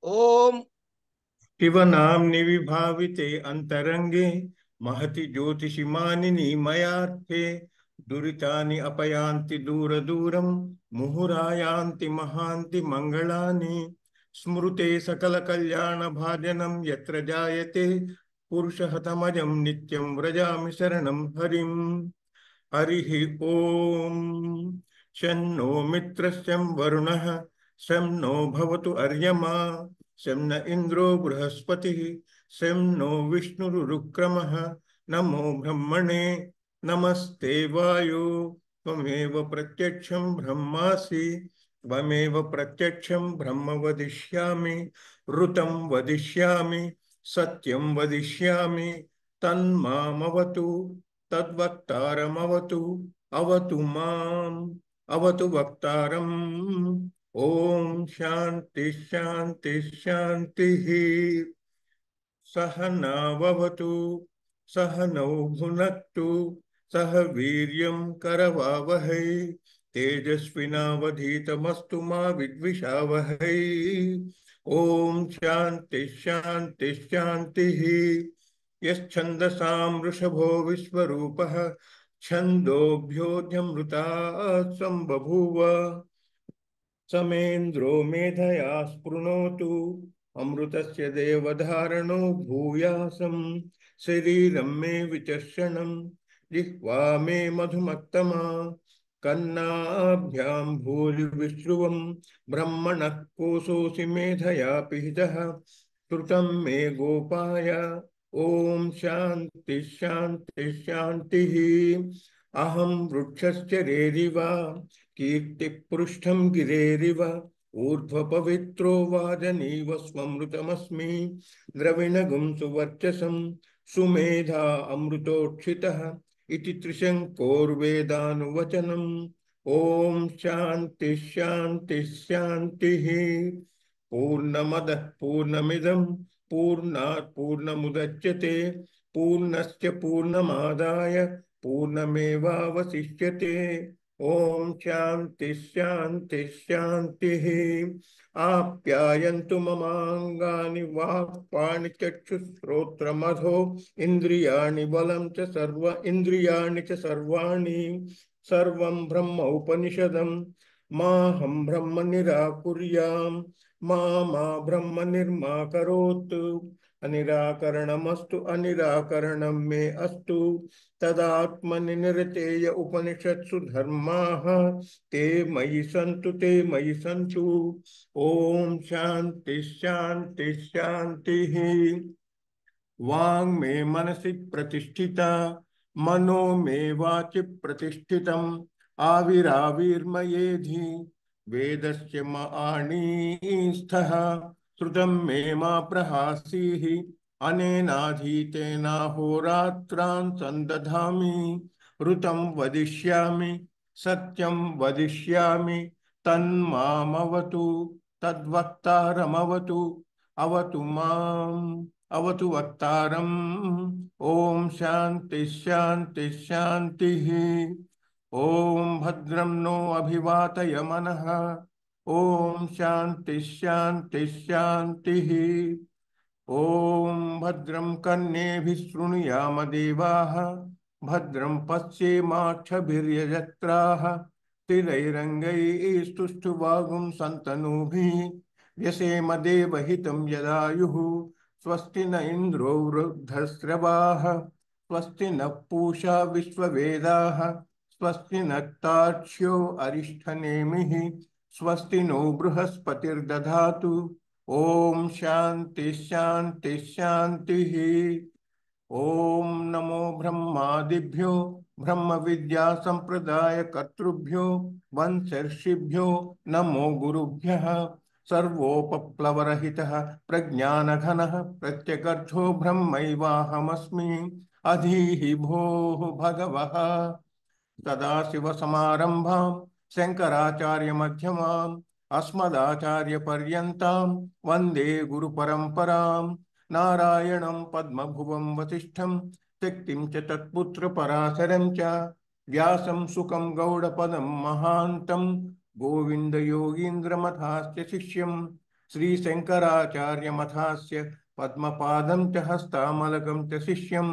ओम। शिव नाम्नि विभाविते अंतरंगे महति ज्योतिषि मानिनि मयार्थे दुरितानि अपयान्ति दूर दूरम मुहुरायान्ति महान्ति मंगलानि स्मृते सकल कल्याण भाजनम यत्र जायते पुरुषः तमजं नित्यं व्रजामि शरणं हरिम्। हरिः ओम। शन्नो मित्रस्यं वरुणः शं नो भवतु अर्यमा शं न इंद्रो बृहस्पतिः शं नो विष्णुरुक्रमः। नमो ब्रह्मणे नमस्ते वायो त्वमेव प्रत्यक्षं ब्रह्मासि त्वमेव प्रत्यक्षं ब्रह्म वदिष्यामि ऋतं वदिष्यामि सत्यं वदिष्यामि तन्मामवतु तद्वक्तारमवतु अवतु माम् अवतु वक्तारम्। ओम शांति शांति शांतिः। सहनाववतु सहनौ भुनक्तु सह वीर्यं करवावहै तेजस्विनावधीतमस्तु मा विद्विषावहै। ओम शांति शांति शांतिः। यश्छन्दसां वृषभो विश्वरूपः छन्दोभ्योऽध्यमृता सम्बभूव समेन्द्रो मेधया स्पृणोतु अमृतस्य देवधारणो भूयासं शरीरं मे विचर्षणं जिह्वा मे मधुमत्तमा कन्नाभ्यां भूरिविश्रुवं ब्रह्मणः कोशोऽसि मेधया पिहितः श्रुतं मे गोपाय। ओम शांति शांति शांतिः। अहं वृक्षस्य रेरिव कीर्तिपृष्ठं गिरेरिव ऊर्ध्वपवित्रो वाजनीव स्वमृतमस्मि द्रविणगुं सुवर्चसं सुमेधा अमृतोक्षितः इति त्रिशङ्कोर्वेदानुवचनम्। ओम शांति शांति शांतिः। पूर्णमदः पूर्णमिदं पूर्णात् पूर्णमुदच्यते पूर्णस्य पूर्णमादाय पूर्णमेवावशिष्यते। ओम शांति शांति शांतिः। आप्यायन्तु ममाङ्गानि वाक्पाणि चक्षुश्रोत्रमधो इन्द्रियाणि बलं च सर्व इन्द्रियाणि च सर्वाणि सर्वं ब्रह्म उपनिषदं माहं ब्रह्म निराकुर्याम् मा मा ब्रह्म निर्मा करोतु अनिराकरणमस्तु अनिराकरणं मे अस्तु तदात्मनि निरतेय उपनिषत्सु धर्माः ते मयि सन्तु ते मयि सन्तु। ओम शांति शांति शांतिः। वाङ् मे मनसि प्रतिष्ठिता मनो मे वाचि प्रतिष्ठितम् आविराविर्मयेधि वेदस्य आणीस्थः श्रुतं मे मा प्रहासीः अनेनाधीतेनाहोरात्रान् सन्दधामि ऋतं वदिष्यामि सत्यं वदिष्यामि तन्मामवतु तद्वक्तारमवतु अवतु माम् अवतु वक्तारम्। ओम शांति शांति शांतिः। ओम भद्रं नो अभिवातय मनः। ओम शांति शांति शांतिः। ओम भद्रं कर्णेभिः शृणुयाम देवाः भद्रं पश्येमाक्षभिर्यजत्राः स्थिरैरङ्गैस्तुष्टुवागुं सन्तनूभिः व्यसेम देवहितं यदायुः स्वस्ति न इंद्रो वृद्धश्रवाः स्वस्ति न पूषा विश्ववेदाः स्वस्ति नक्तार्क्ष्यो अरिष्ठनेमिः स्वस्ति नो बृहस्पतिर्दधातु। ओम शांति शांति शांतिः। ओम नमो ब्रह्मादिभ्यो ब्रह्म विद्या संप्रदाय कर्तृभ्यो वंशर्षिभ्यो नमो गुरुभ्यः सर्वोपप्लवरहितः प्रज्ञानघनः प्रत्यगर्थो ब्रह्मैवाहमस्मि अधीहि भोः भगवः सदाशिवसमारम्भां शङ्कराचार्यमध्यमाम् अस्मदाचार्यपर्यन्तां वन्दे गुरुपरम्परां नारायणं पद्मभुवं वसिष्ठं शक्तिं च तत्पुत्रपराशरं च व्यासं सुकं गौडपदं महान्तं गोविन्दयोगीन्द्रमथास्य शिष्यं श्रीशङ्कराचार्यमथास्य पद्मपादं च हस्तामलकं च शिष्यं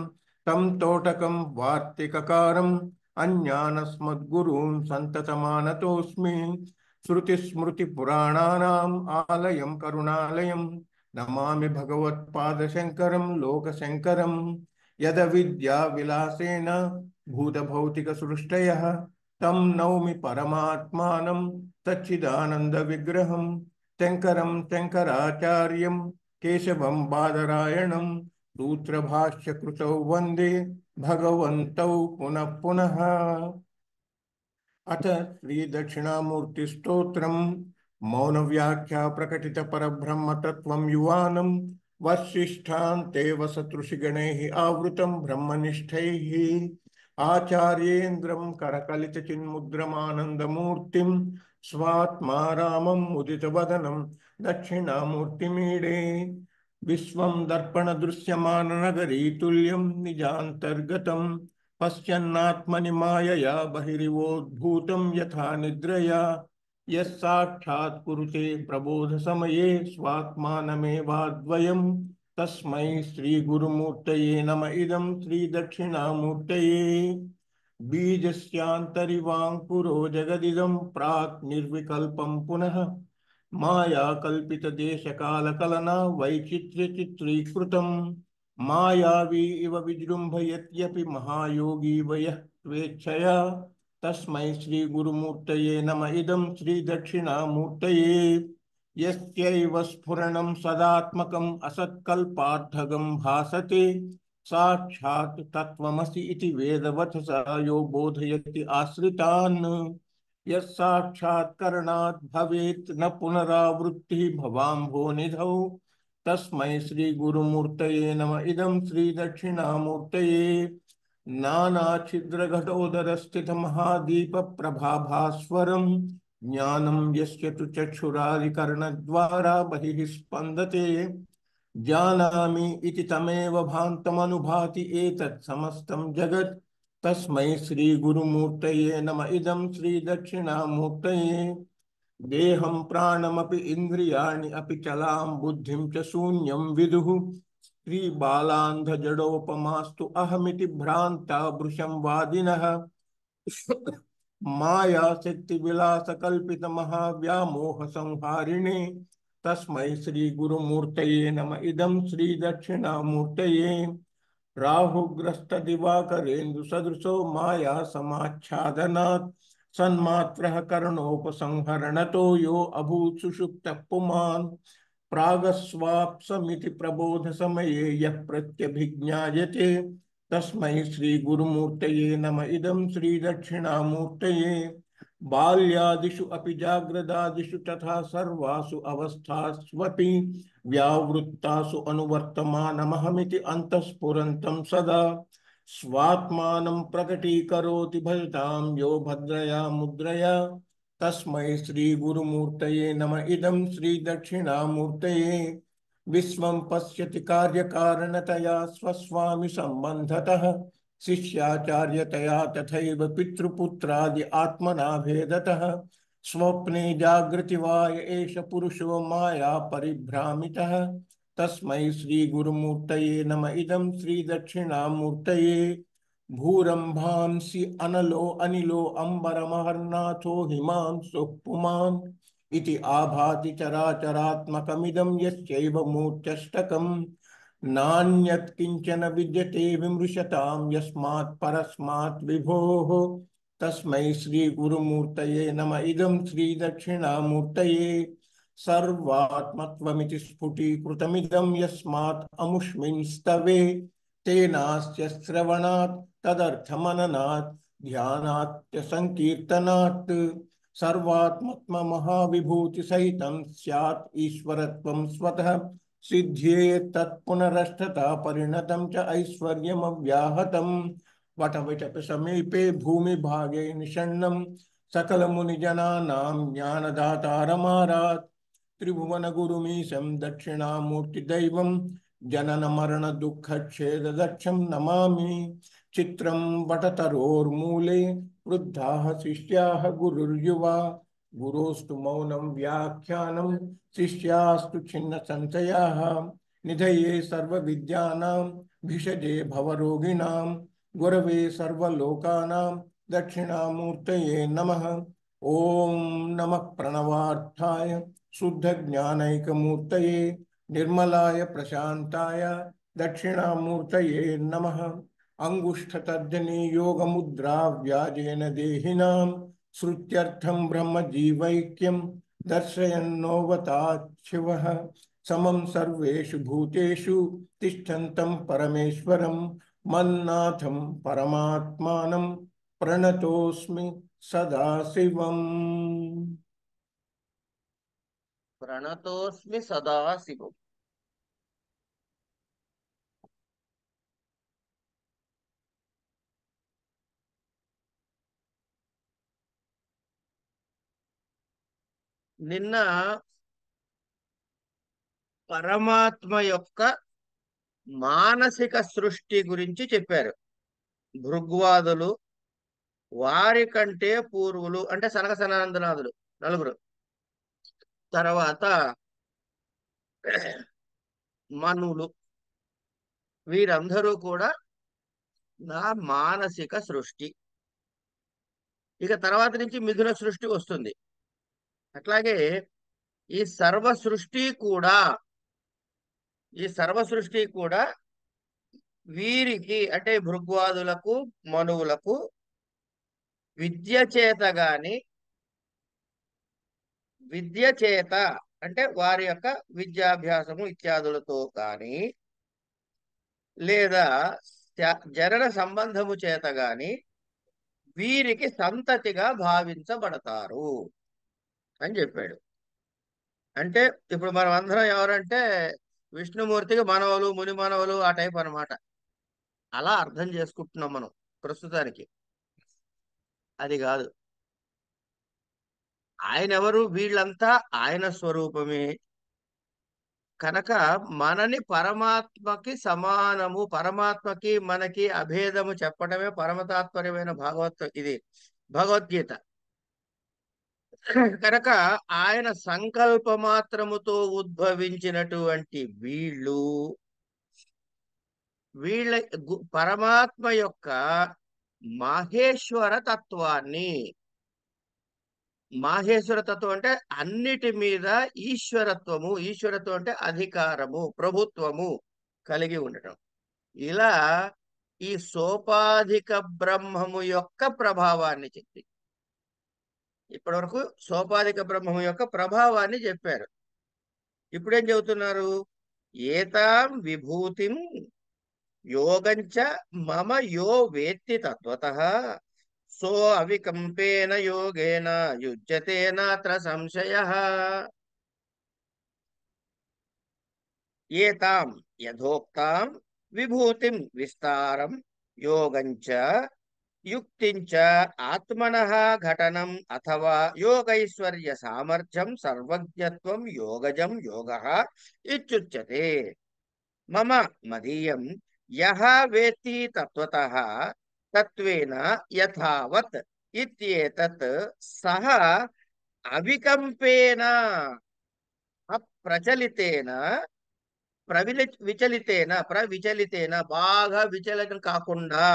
तं तोटकं वार्तिककारम् अन्यानस्मद्गुरून् सन्ततमानतोऽस्मि। श्रुतिस्मृतिपुराणानाम् आलयं करुणालयं नमामि भगवत्पादशङ्करं लोकशङ्करम्। यदविद्याविलासेन भूतभौतिकसृष्टयः तं नौमि परमात्मानं तच्चिदानन्दविग्रहम् शङ्करं शङ्कराचार्यं केशवं बादरायणं सूत्रभाष्यकृतौ वन्दे भगवन्तौ पुनः पुनः। अथ श्रीदक्षिणामूर्तिस्तोत्रम् मौनव्याख्या प्रकटितपरब्रह्मतत्त्वं युवानं वसिष्ठान्तेव सतृषिगणैः आवृतं ब्रह्मनिष्ठैः आचार्येन्द्रं करकलितचिन्मुद्रमानन्दमूर्तिं स्वात्मा रामं मुदितवदनं दक्षिणामूर्तिमीडे। विश्वं दर्पणदृश्यमाननगरी तुल्यं निजान्तर्गतं पश्यन्नात्मनि मायया बहिरिवोद्भूतं यथा निद्रया यः साक्षात् कुरुते प्रबोधसमये स्वात्मानमेवाद्वयम् तस्मै श्रीगुरुमूर्तये नम इदं श्रीदक्षिणामूर्तये। बीजस्यान्तरिवाङ्कुरो जगदिदं प्राक् निर्विकल्पं पुनः मायाकल्पितदेशकालकलना वैचित्र्यचित्रीकृतम् मायावी इव विजृम्भयत्यपि महायोगी वयः स्वेच्छया तस्मै श्रीगुरुमूर्तये नम इदं श्रीदक्षिणामूर्तये। यस्यैव स्फुरणं सदात्मकम् असत्कल्पार्थगं भासते साक्षात् तत्त्वमसि इति वेदवचसा यो बोधयति आश्रितान्। यस्साक्षात्करणात् भवेत् न पुनरावृत्तिः भवाम्भोनिधौ तस्मै श्रीगुरुमूर्तये नम इदं श्रीदक्षिणामूर्तये। नानाछिद्रघटोदरस्थितमहादीपप्रभाभास्वरं ज्ञानं यस्य तु चक्षुरादिकर्णद्वारा बहिः स्पन्दते जानामि इति तमेव भान्तमनुभाति एतत् समस्तं जगत् तस्मै श्रीगुरुमूर्तये नम इदं श्रीदक्षिणामूर्तये। देहं प्राणमपि इन्द्रियाणि अपि चलां बुद्धिं च शून्यं विदुः स्त्रीबालान्धजडोपमास्तु अहमिति भ्रान्ता भृशं वादिनः माया शक्तिविलासकल्पितमहाव्यामोहसंहारिणे तस्मै श्रीगुरुमूर्तये नम इदं श्रीदक्षिणामूर्तये। राहुग्रस्तदिवाकरेन्दुसदृशो माया समाच्छादनात् सन्मात्रः करणोपसंहरणतो यो अभूत् सुषुप्तः पुमान् प्रागस्वाप्समिति प्रबोधसमये यः प्रत्यभिज्ञायते तस्मै श्रीगुरुमूर्तये नम इदं श्रीदक्षिणामूर्तये। बाल्यादिषु अपि जाग्रदादिषु तथा सर्वासु अवस्थास्वपि व्यावृत्तासु अनुवर्तमानमहमिति अन्तःस्फुरन्तं सदा स्वात्मानं प्रकटीकरोति भजतां यो भद्रया मुद्रया तस्मै श्रीगुरुमूर्तये नम इदं श्रीदक्षिणामूर्तये। विश्वं पश्यति कार्यकारणतया स्वस्वामि सम्बन्धतः शिष्याचार्यतया तथैव पितृपुत्रादि आत्मना भेदतः स्वप्ने जागृति वा एष पुरुषो माया परिभ्रामितः तस्मै श्रीगुरुमूर्तये नम इदं श्रीदक्षिणामूर्तये। भूरंभांसि अनलो अनिलो अम्बरमहर्नाथो हिमांशुः पुमान् इति आभाति चराचरात्मकमिदं यस्यैव मूर्त्यष्टकम् नान्यत् किंचन विद्यते विमृशतां यस्मात् परस्मात् विभोः तस्मै श्रीगुरुमूर्तये नम इदं श्रीदक्षिणामूर्तये। सर्वात्मत्वमिति स्फुटीकृतमिदं यस्मात् अमुष्मिन् स्तवे तेनास्य श्रवणात् तदर्थमननात् ध्यानात् संकीर्तनात् सर्वात्मत्म महाविभूति सहितं स्यात् ईश्वरत्वं स्वतः सिद्ध्येत् तत्पुनरष्टता परिणतं च ऐश्वर्यमव्याहतं वटविटपि समीपे भूमिभागे निषण्णं सकलमुनिजनानां ज्ञानदातारमारात् त्रिभुवनगुरुमीशं दक्षिणामूर्तिदैवं जननमरणदुःखच्छेददक्षं नमामि। चित्रं वटतरोर्मूले वृद्धाः शिष्याः गुरुर्युवा गुरोस्तु मौनं व्याख्यानं शिष्यास्तु छिन्न संशयाः निधये सर्वविद्यानां भिषजे भवरोगिणां गुरवे सर्वलोकानां दक्षिणामूर्तये नमः। ओम नमः प्रणवार्थाय शुद्धज्ञानैकमूर्तये निर्मलाय प्रशान्ताय दक्षिणामूर्तये नमः। अंगुष्ठतर्जनी योगमुद्रा व्याजेन देहिनां श्रुत्यर्थं ब्रह्मजीवैक्यं दर्शयन्नोवतात् शिवः। समं सर्वेषु भूतेषु तिष्ठन्तं परमेश्वरं मन्नाथं परमात्मानं प्रणतोऽस्मि सदाशिवम्। ప్రణతోస్మి సదాశివం. నిన్న పరమాత్మ యొక్క మానసిక సృష్టి గురించి చెప్పారు. భృగ్వాదులు, వారి కంటే పూర్వులు అంటే సనక సనందనాథులు నలుగురు, తర్వాత మనులు, వీరందరూ కూడా నా మానసిక సృష్టి. ఇక తర్వాత నుంచి మిథున సృష్టి వస్తుంది. అట్లాగే ఈ సర్వ సృష్టి కూడా వీరికి అంటే భృగ్వాదులకు, మనువులకు విద్య చేత అంటే వారి యొక్క విద్యాభ్యాసము ఇత్యాదులతో కానీ లేదా జనన సంబంధము చేత గాని వీరికి సంతతిగా భావించబడతారు అని చెప్పాడు. అంటే ఇప్పుడు మనం అందరం ఎవరంటే విష్ణుమూర్తికి మనవలు, ముని మనవలు, ఆ టైప్ అన్నమాట. అలా అర్థం చేసుకుంటున్నాం మనం ప్రస్తుతానికి. అది కాదు. ఆయన ఎవరు? వీళ్ళంతా ఆయన స్వరూపమే కనుక మనని పరమాత్మకి సమానము, పరమాత్మకి మనకి అభేదము చెప్పడమే పరమతాత్పర్యమైన భగవద్గీత. కనుక ఆయన సంకల్ప మాత్రముతో ఉద్భవించినటువంటి వీళ్ళ పరమాత్మ యొక్క మాహేశ్వర తత్వాన్ని, మాహేశ్వర తత్వం అంటే అన్నిటి మీద ఈశ్వరత్వము అంటే అధికారము, ప్రభుత్వము కలిగి ఉండటం. ఇలా ఈ సోపాధిక బ్రహ్మము యొక్క ప్రభావాన్ని చెప్పి ఇప్పటి వరకు సోపాధిక బ్రహ్మము యొక్క ప్రభావాన్ని చెప్పారు. ఇప్పుడేం చెబుతున్నారు? ఏతాం విభూతిం యోగంచ మమ యో వేత్తి తత్వతః సో అవికంపేన యోగేన యుజ్యతే నాత్ర సంశయః. ఏతాం యథోక్తాం విభూతిం విస్తారం యోగంచ యుక్తించ ఆత్మనః ఘటనం అథవా యోగైశ్వర్య సామర్థ్యం సర్వజ్ఞత్వం యోగజం యోగః ఇత్యుచ్యతే. మమ మదీయం యః వేత్తి తత్వతః తత్వేన యథావత్ ఇత్యేతత్ సహ అవికంపేన అప్రచలితేన ప్రవిచలితేన బాగా విచలనం కాకుండా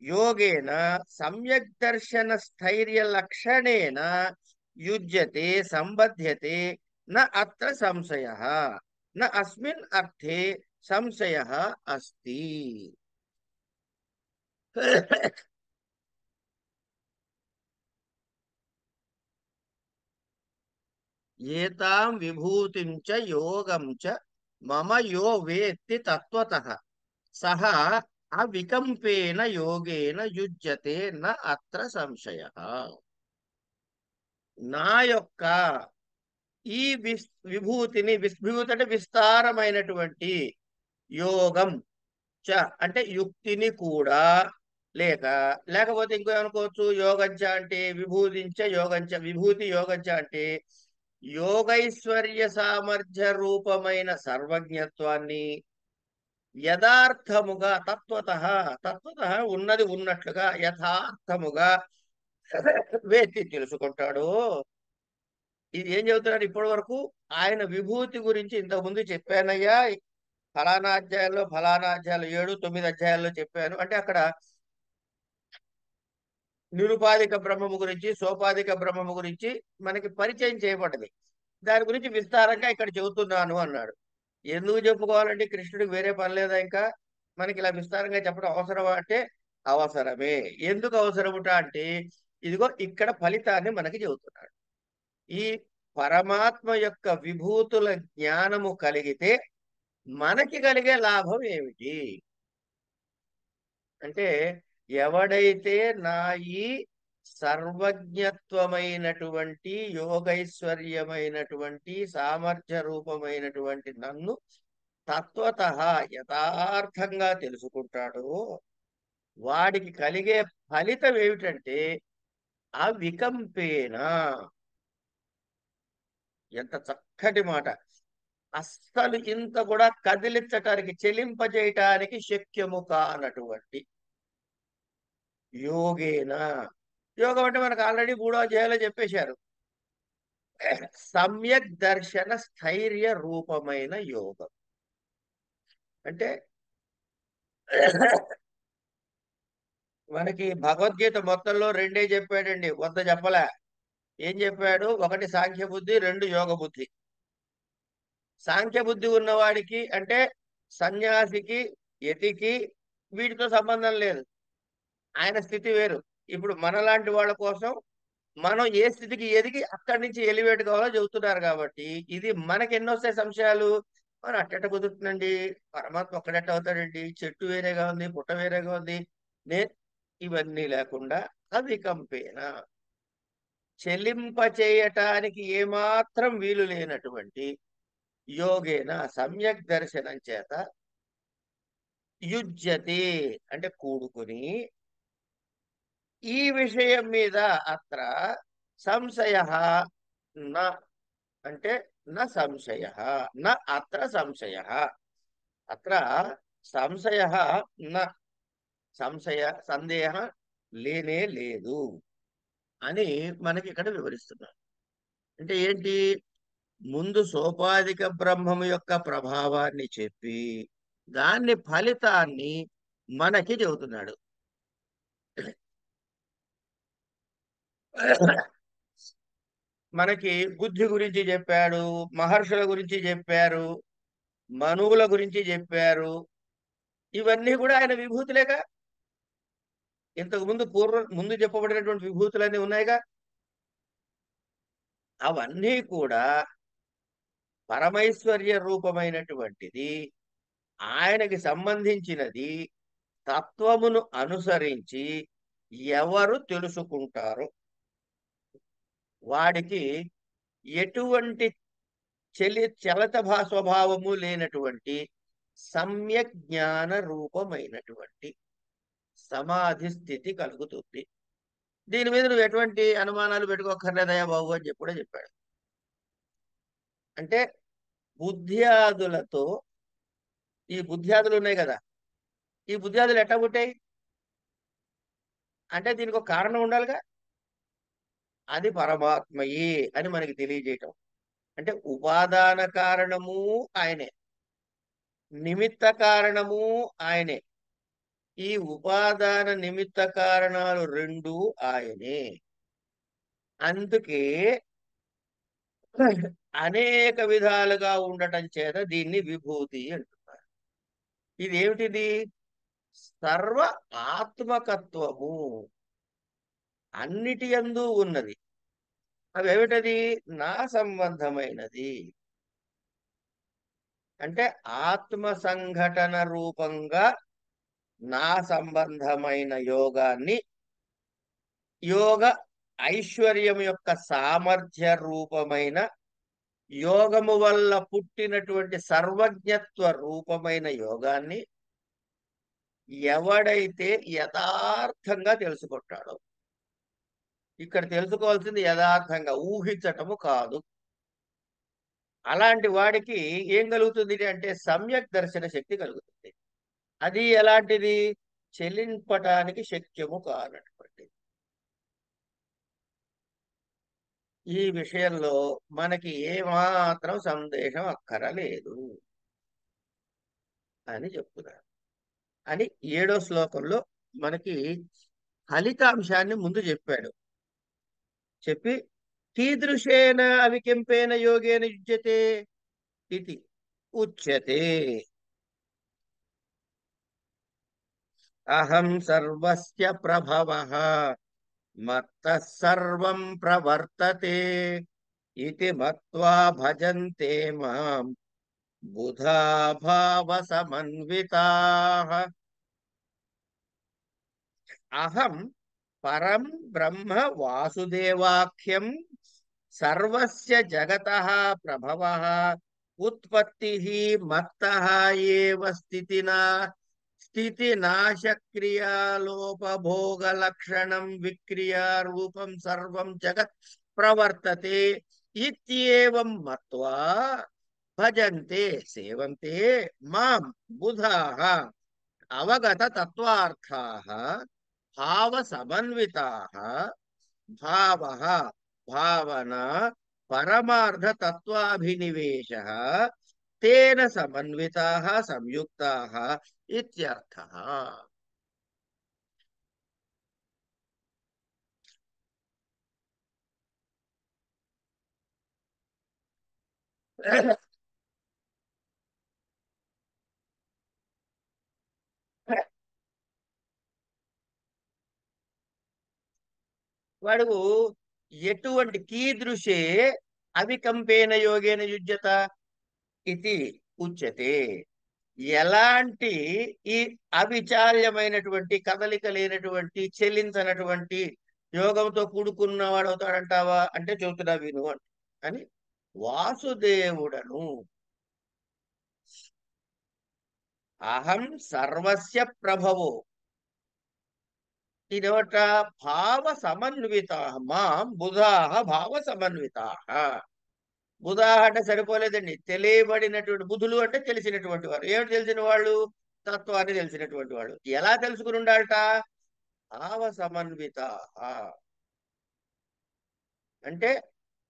యోగేన సమ్యక్ దర్శన స్థైర్య లక్షణేన యుజ్యతే సంబధ్యతే న అత్ర సంశయః న అస్మిన్ అర్థే సంశయః అస్తి. ఏతాం విభూతిం చ యోగం చ మమ యో వేత్తి తత్వతః సహ అవికంపేన యోగేన యుజ్యతే న అత్ర సంశయః. నా యొక్క ఈ విభూతిని, విభూతి అంటే విస్తారమైనటువంటి, యోగం చ అంటే యుక్తిని కూడా, లేకపోతే ఇంకో అనుకోవచ్చు, యోగంచ అంటే విభూతించ యోగంచ, విభూతి యోగంచ అంటే యోగైశ్వర్య సామర్థ్య రూపమైన సర్వజ్ఞత్వాన్ని యథార్థముగా తత్వతః ఉన్నది ఉన్నట్లుగా యథార్థముగా వేత్తి తెలుసుకుంటాడో, ఇది ఏం చెబుతున్నాడు ఇప్పటి వరకు? ఆయన విభూతి గురించి ఇంతకుముందు చెప్పానయ్యా, ఫలానా అధ్యాయంలో, ఫలానా అధ్యాయాలు 7, 9 అధ్యాయాల్లో చెప్పాను అంటే అక్కడ నిరుపాధిక బ్రహ్మము గురించి, సోపాధిక బ్రహ్మము గురించి మనకి పరిచయం చేయబడ్డది. దాని గురించి విస్తారంగా ఇక్కడ చెబుతున్నాను అన్నాడు. ఎందుకు చెప్పుకోవాలంటే కృష్ణుడికి వేరే పని లేదా ఇంకా? మనకి ఇలా విస్తారంగా చెప్పడం అవసరమా అంటే అవసరమే. ఎందుకు అవసరముట అంటే ఇదిగో ఇక్కడ ఫలితాన్ని మనకి చెబుతున్నాడు. ఈ పరమాత్మ యొక్క విభూతుల జ్ఞానము కలిగితే మనకి కలిగే లాభం ఏమిటి అంటే, ఎవడైతే నా ఈ సర్వజ్ఞత్వమైనటువంటి, యోగైశ్వర్యమైనటువంటి, సామర్థ్య రూపమైనటువంటి నన్ను తత్వత యథార్థంగా తెలుసుకుంటాడో, వాడికి కలిగే ఫలితం ఏమిటంటే అవికంపేన. ఎంత చక్కటి మాట! అస్సలు ఇంత కూడా కదిలించటానికి, చెలింపజేయటానికి శక్యము కానటువంటి యోగేన. యోగం అంటే మనకు ఆల్రెడీ 3వ అధ్యాయంలో చెప్పేశారు. సమ్యక్ దర్శన స్థైర్య రూపమైన యోగం అంటే మనకి భగవద్గీత మొత్తంలో రెండే చెప్పాడండి, 100 చెప్పలే. ఏం చెప్పాడు? ఒకటి సాంఖ్య బుద్ధి, 2 యోగ బుద్ధి. సాంఖ్య బుద్ధి ఉన్నవాడికి అంటే సన్యాసికి, యతికి వీటితో సంబంధం లేదు. ఆయన స్థితి వేరు. ఇప్పుడు మనలాంటి వాళ్ళ కోసం మనం ఏ స్థితికి ఎదిగి అక్కడి నుంచి ఎలివేట్ కావాలో చెబుతున్నారు కాబట్టి, ఇది మనకి ఎన్నొస్తాయి సంశయాలు. మనం అట్టెట్ట కుదురుతుందండి, పరమాత్మ ఒక్కడెట్ట అవుతాడండి, చెట్టు వేరేగా ఉంది, పుట్ట వేరేగా ఉంది, నే ఇవన్నీ లేకుండా అవికంపేన, చెలింప చేయటానికి ఏమాత్రం వీలు లేనటువంటి యోగేన సమ్యక్ దర్శనం చేత యుజ్యతి అంటే కూడుకుని, ఈ విషయం మీద అత్ర సంశయ న అంటే న సంశయ, న అత్ర సంశయ, అత్ర సంశయ న సంశయ సందేహ లేనే లేదు అని మనకి ఇక్కడ వివరిస్తున్నారు. అంటే ఏంటి? ముందు సోపాధిక బ్రహ్మము యొక్క ప్రభావాన్ని చెప్పి దాన్ని ఫలితాన్ని మనకి చెబుతున్నాడు. మనకి బుద్ధి గురించి చెప్పాడు, మహర్షుల గురించి చెప్పారు, మనువుల గురించి చెప్పారు. ఇవన్నీ కూడా ఆయన విభూతులేగా. ఇంతకు ముందు చెప్పబడినటువంటి విభూతులన్నీ ఉన్నాయిగా. అవన్నీ కూడా పరమైశ్వర్య రూపమైనటువంటిది, ఆయనకి సంబంధించినది. తత్వమును అనుసరించి ఎవరు తెలుసుకుంటారో వాడికి ఎటువంటి చలిత స్వభావము లేనటువంటి సమ్యక్ జ్ఞాన రూపమైనటువంటి సమాధి స్థితి కలుగుతుంది. దీని మీద నువ్వు ఎటువంటి అనుమానాలు పెట్టుకోకర్లేదయా బాబు అని చెప్పి కూడా చెప్పాడు. అంటే బుద్ధ్యాదులతో, ఈ బుద్ధ్యాదులు ఉన్నాయి కదా, ఈ బుద్ధ్యాదులు ఎట్లా పుట్టాయి అంటే దీనికి ఒక కారణం ఉండాలిగా. అది పరమాత్మయే అని మనకి తెలియజేయటం. అంటే ఉపాదాన కారణము ఆయనే, నిమిత్త కారణము ఆయనే. ఈ ఉపాదాన నిమిత్త కారణాలు రెండు ఆయనే. అందుకే అనేక విధాలుగా ఉండటం చేత దీన్ని విభూతి అంటున్నారు. ఇదేమిటిది? సర్వ ఆత్మకత్వము, అన్నిటి యందు ఉన్నది. అవేమిటది? నా సంబంధమైనది. అంటే ఆత్మ సంఘటన రూపంగా నా సంబంధమైన యోగాన్ని, యోగ ఐశ్వర్యం యొక్క సామర్థ్య రూపమైన, యోగము వల్ల పుట్టినటువంటి సర్వజ్ఞత్వ రూపమైన యోగాన్ని ఎవడైతే యథార్థంగా తెలుసుకుంటాడో, ఇక్కడ తెలుసుకోవాల్సింది యథార్థంగా, ఊహించటము కాదు. అలాంటి వాడికి ఏం కలుగుతుంది అంటే సమ్యక్ దర్శన శక్తి కలుగుతుంది. అది ఎలాంటిది? చెలింపటానికి శక్యము కానటువంటిది. ఈ విషయంలో మనకి ఏమాత్రం సందేహం అక్కరలేదు అని చెప్తున్నారు. అని 7వ శ్లోకంలో మనకి ఫలితాంశాన్ని ముందు చెప్పాడు. చెప్పి కీదృశేన అవికెంపేన యోగేన యుజ్యతే ఇది ఉచ్యతే. అహం సర్వస్య ప్రభవః మత్తః సర్వం ప్రవర్తతే ఇతి మత్వా భజంతే మాం బుధా భావ సమన్వితాః. అహం పరం బ్రహ్మ వాసుదేవాఖ్యం సర్వస్య జగతః ప్రభవః ఉత్పత్తిః మత్తః ఏవ స్థితి నాశక్రియాలోపభోగ లక్షణం విక్రియా రూపం సర్వం జగత్ ప్రవర్తతే ఇత్యేవం మత్వా భజంతే సేవంతే మాం బుధాః అవగత తత్వార్థాః భావ సమన్వితాః. భావః భావన పరమార్థ తత్వాభినివేశః తేన సమన్వితాః సంయుక్తాః ఇత్యర్థః. వాడు ఎటువంటి కీదృశే అవికంపేన యోగేన యుజ్యత ఇది ఉచ్యతే. ఎలాంటి ఈ అవిచాల్యమైనటువంటి కదలిక లేనటువంటి చెల్లించనటువంటి యోగంతో కూడుకున్నవాడు అవుతాడంటావా అంటే చెబుతున్నా విను అని వాసుదేవుడను అహం సర్వస్య ప్రభవో ఇదొట భావ సమన్విత మాం బుధాః భావ సమన్విత. బుధాః అంటే సరిపోలేదండి, తెలియబడినటువంటి బుధులు అంటే తెలిసినటువంటి వారు. ఏమిటి తెలిసిన వాళ్ళు? తత్వాన్ని తెలిసినటువంటి వాళ్ళు. ఎలా తెలుసుకుని ఉండాలట? భావ సమన్విత అంటే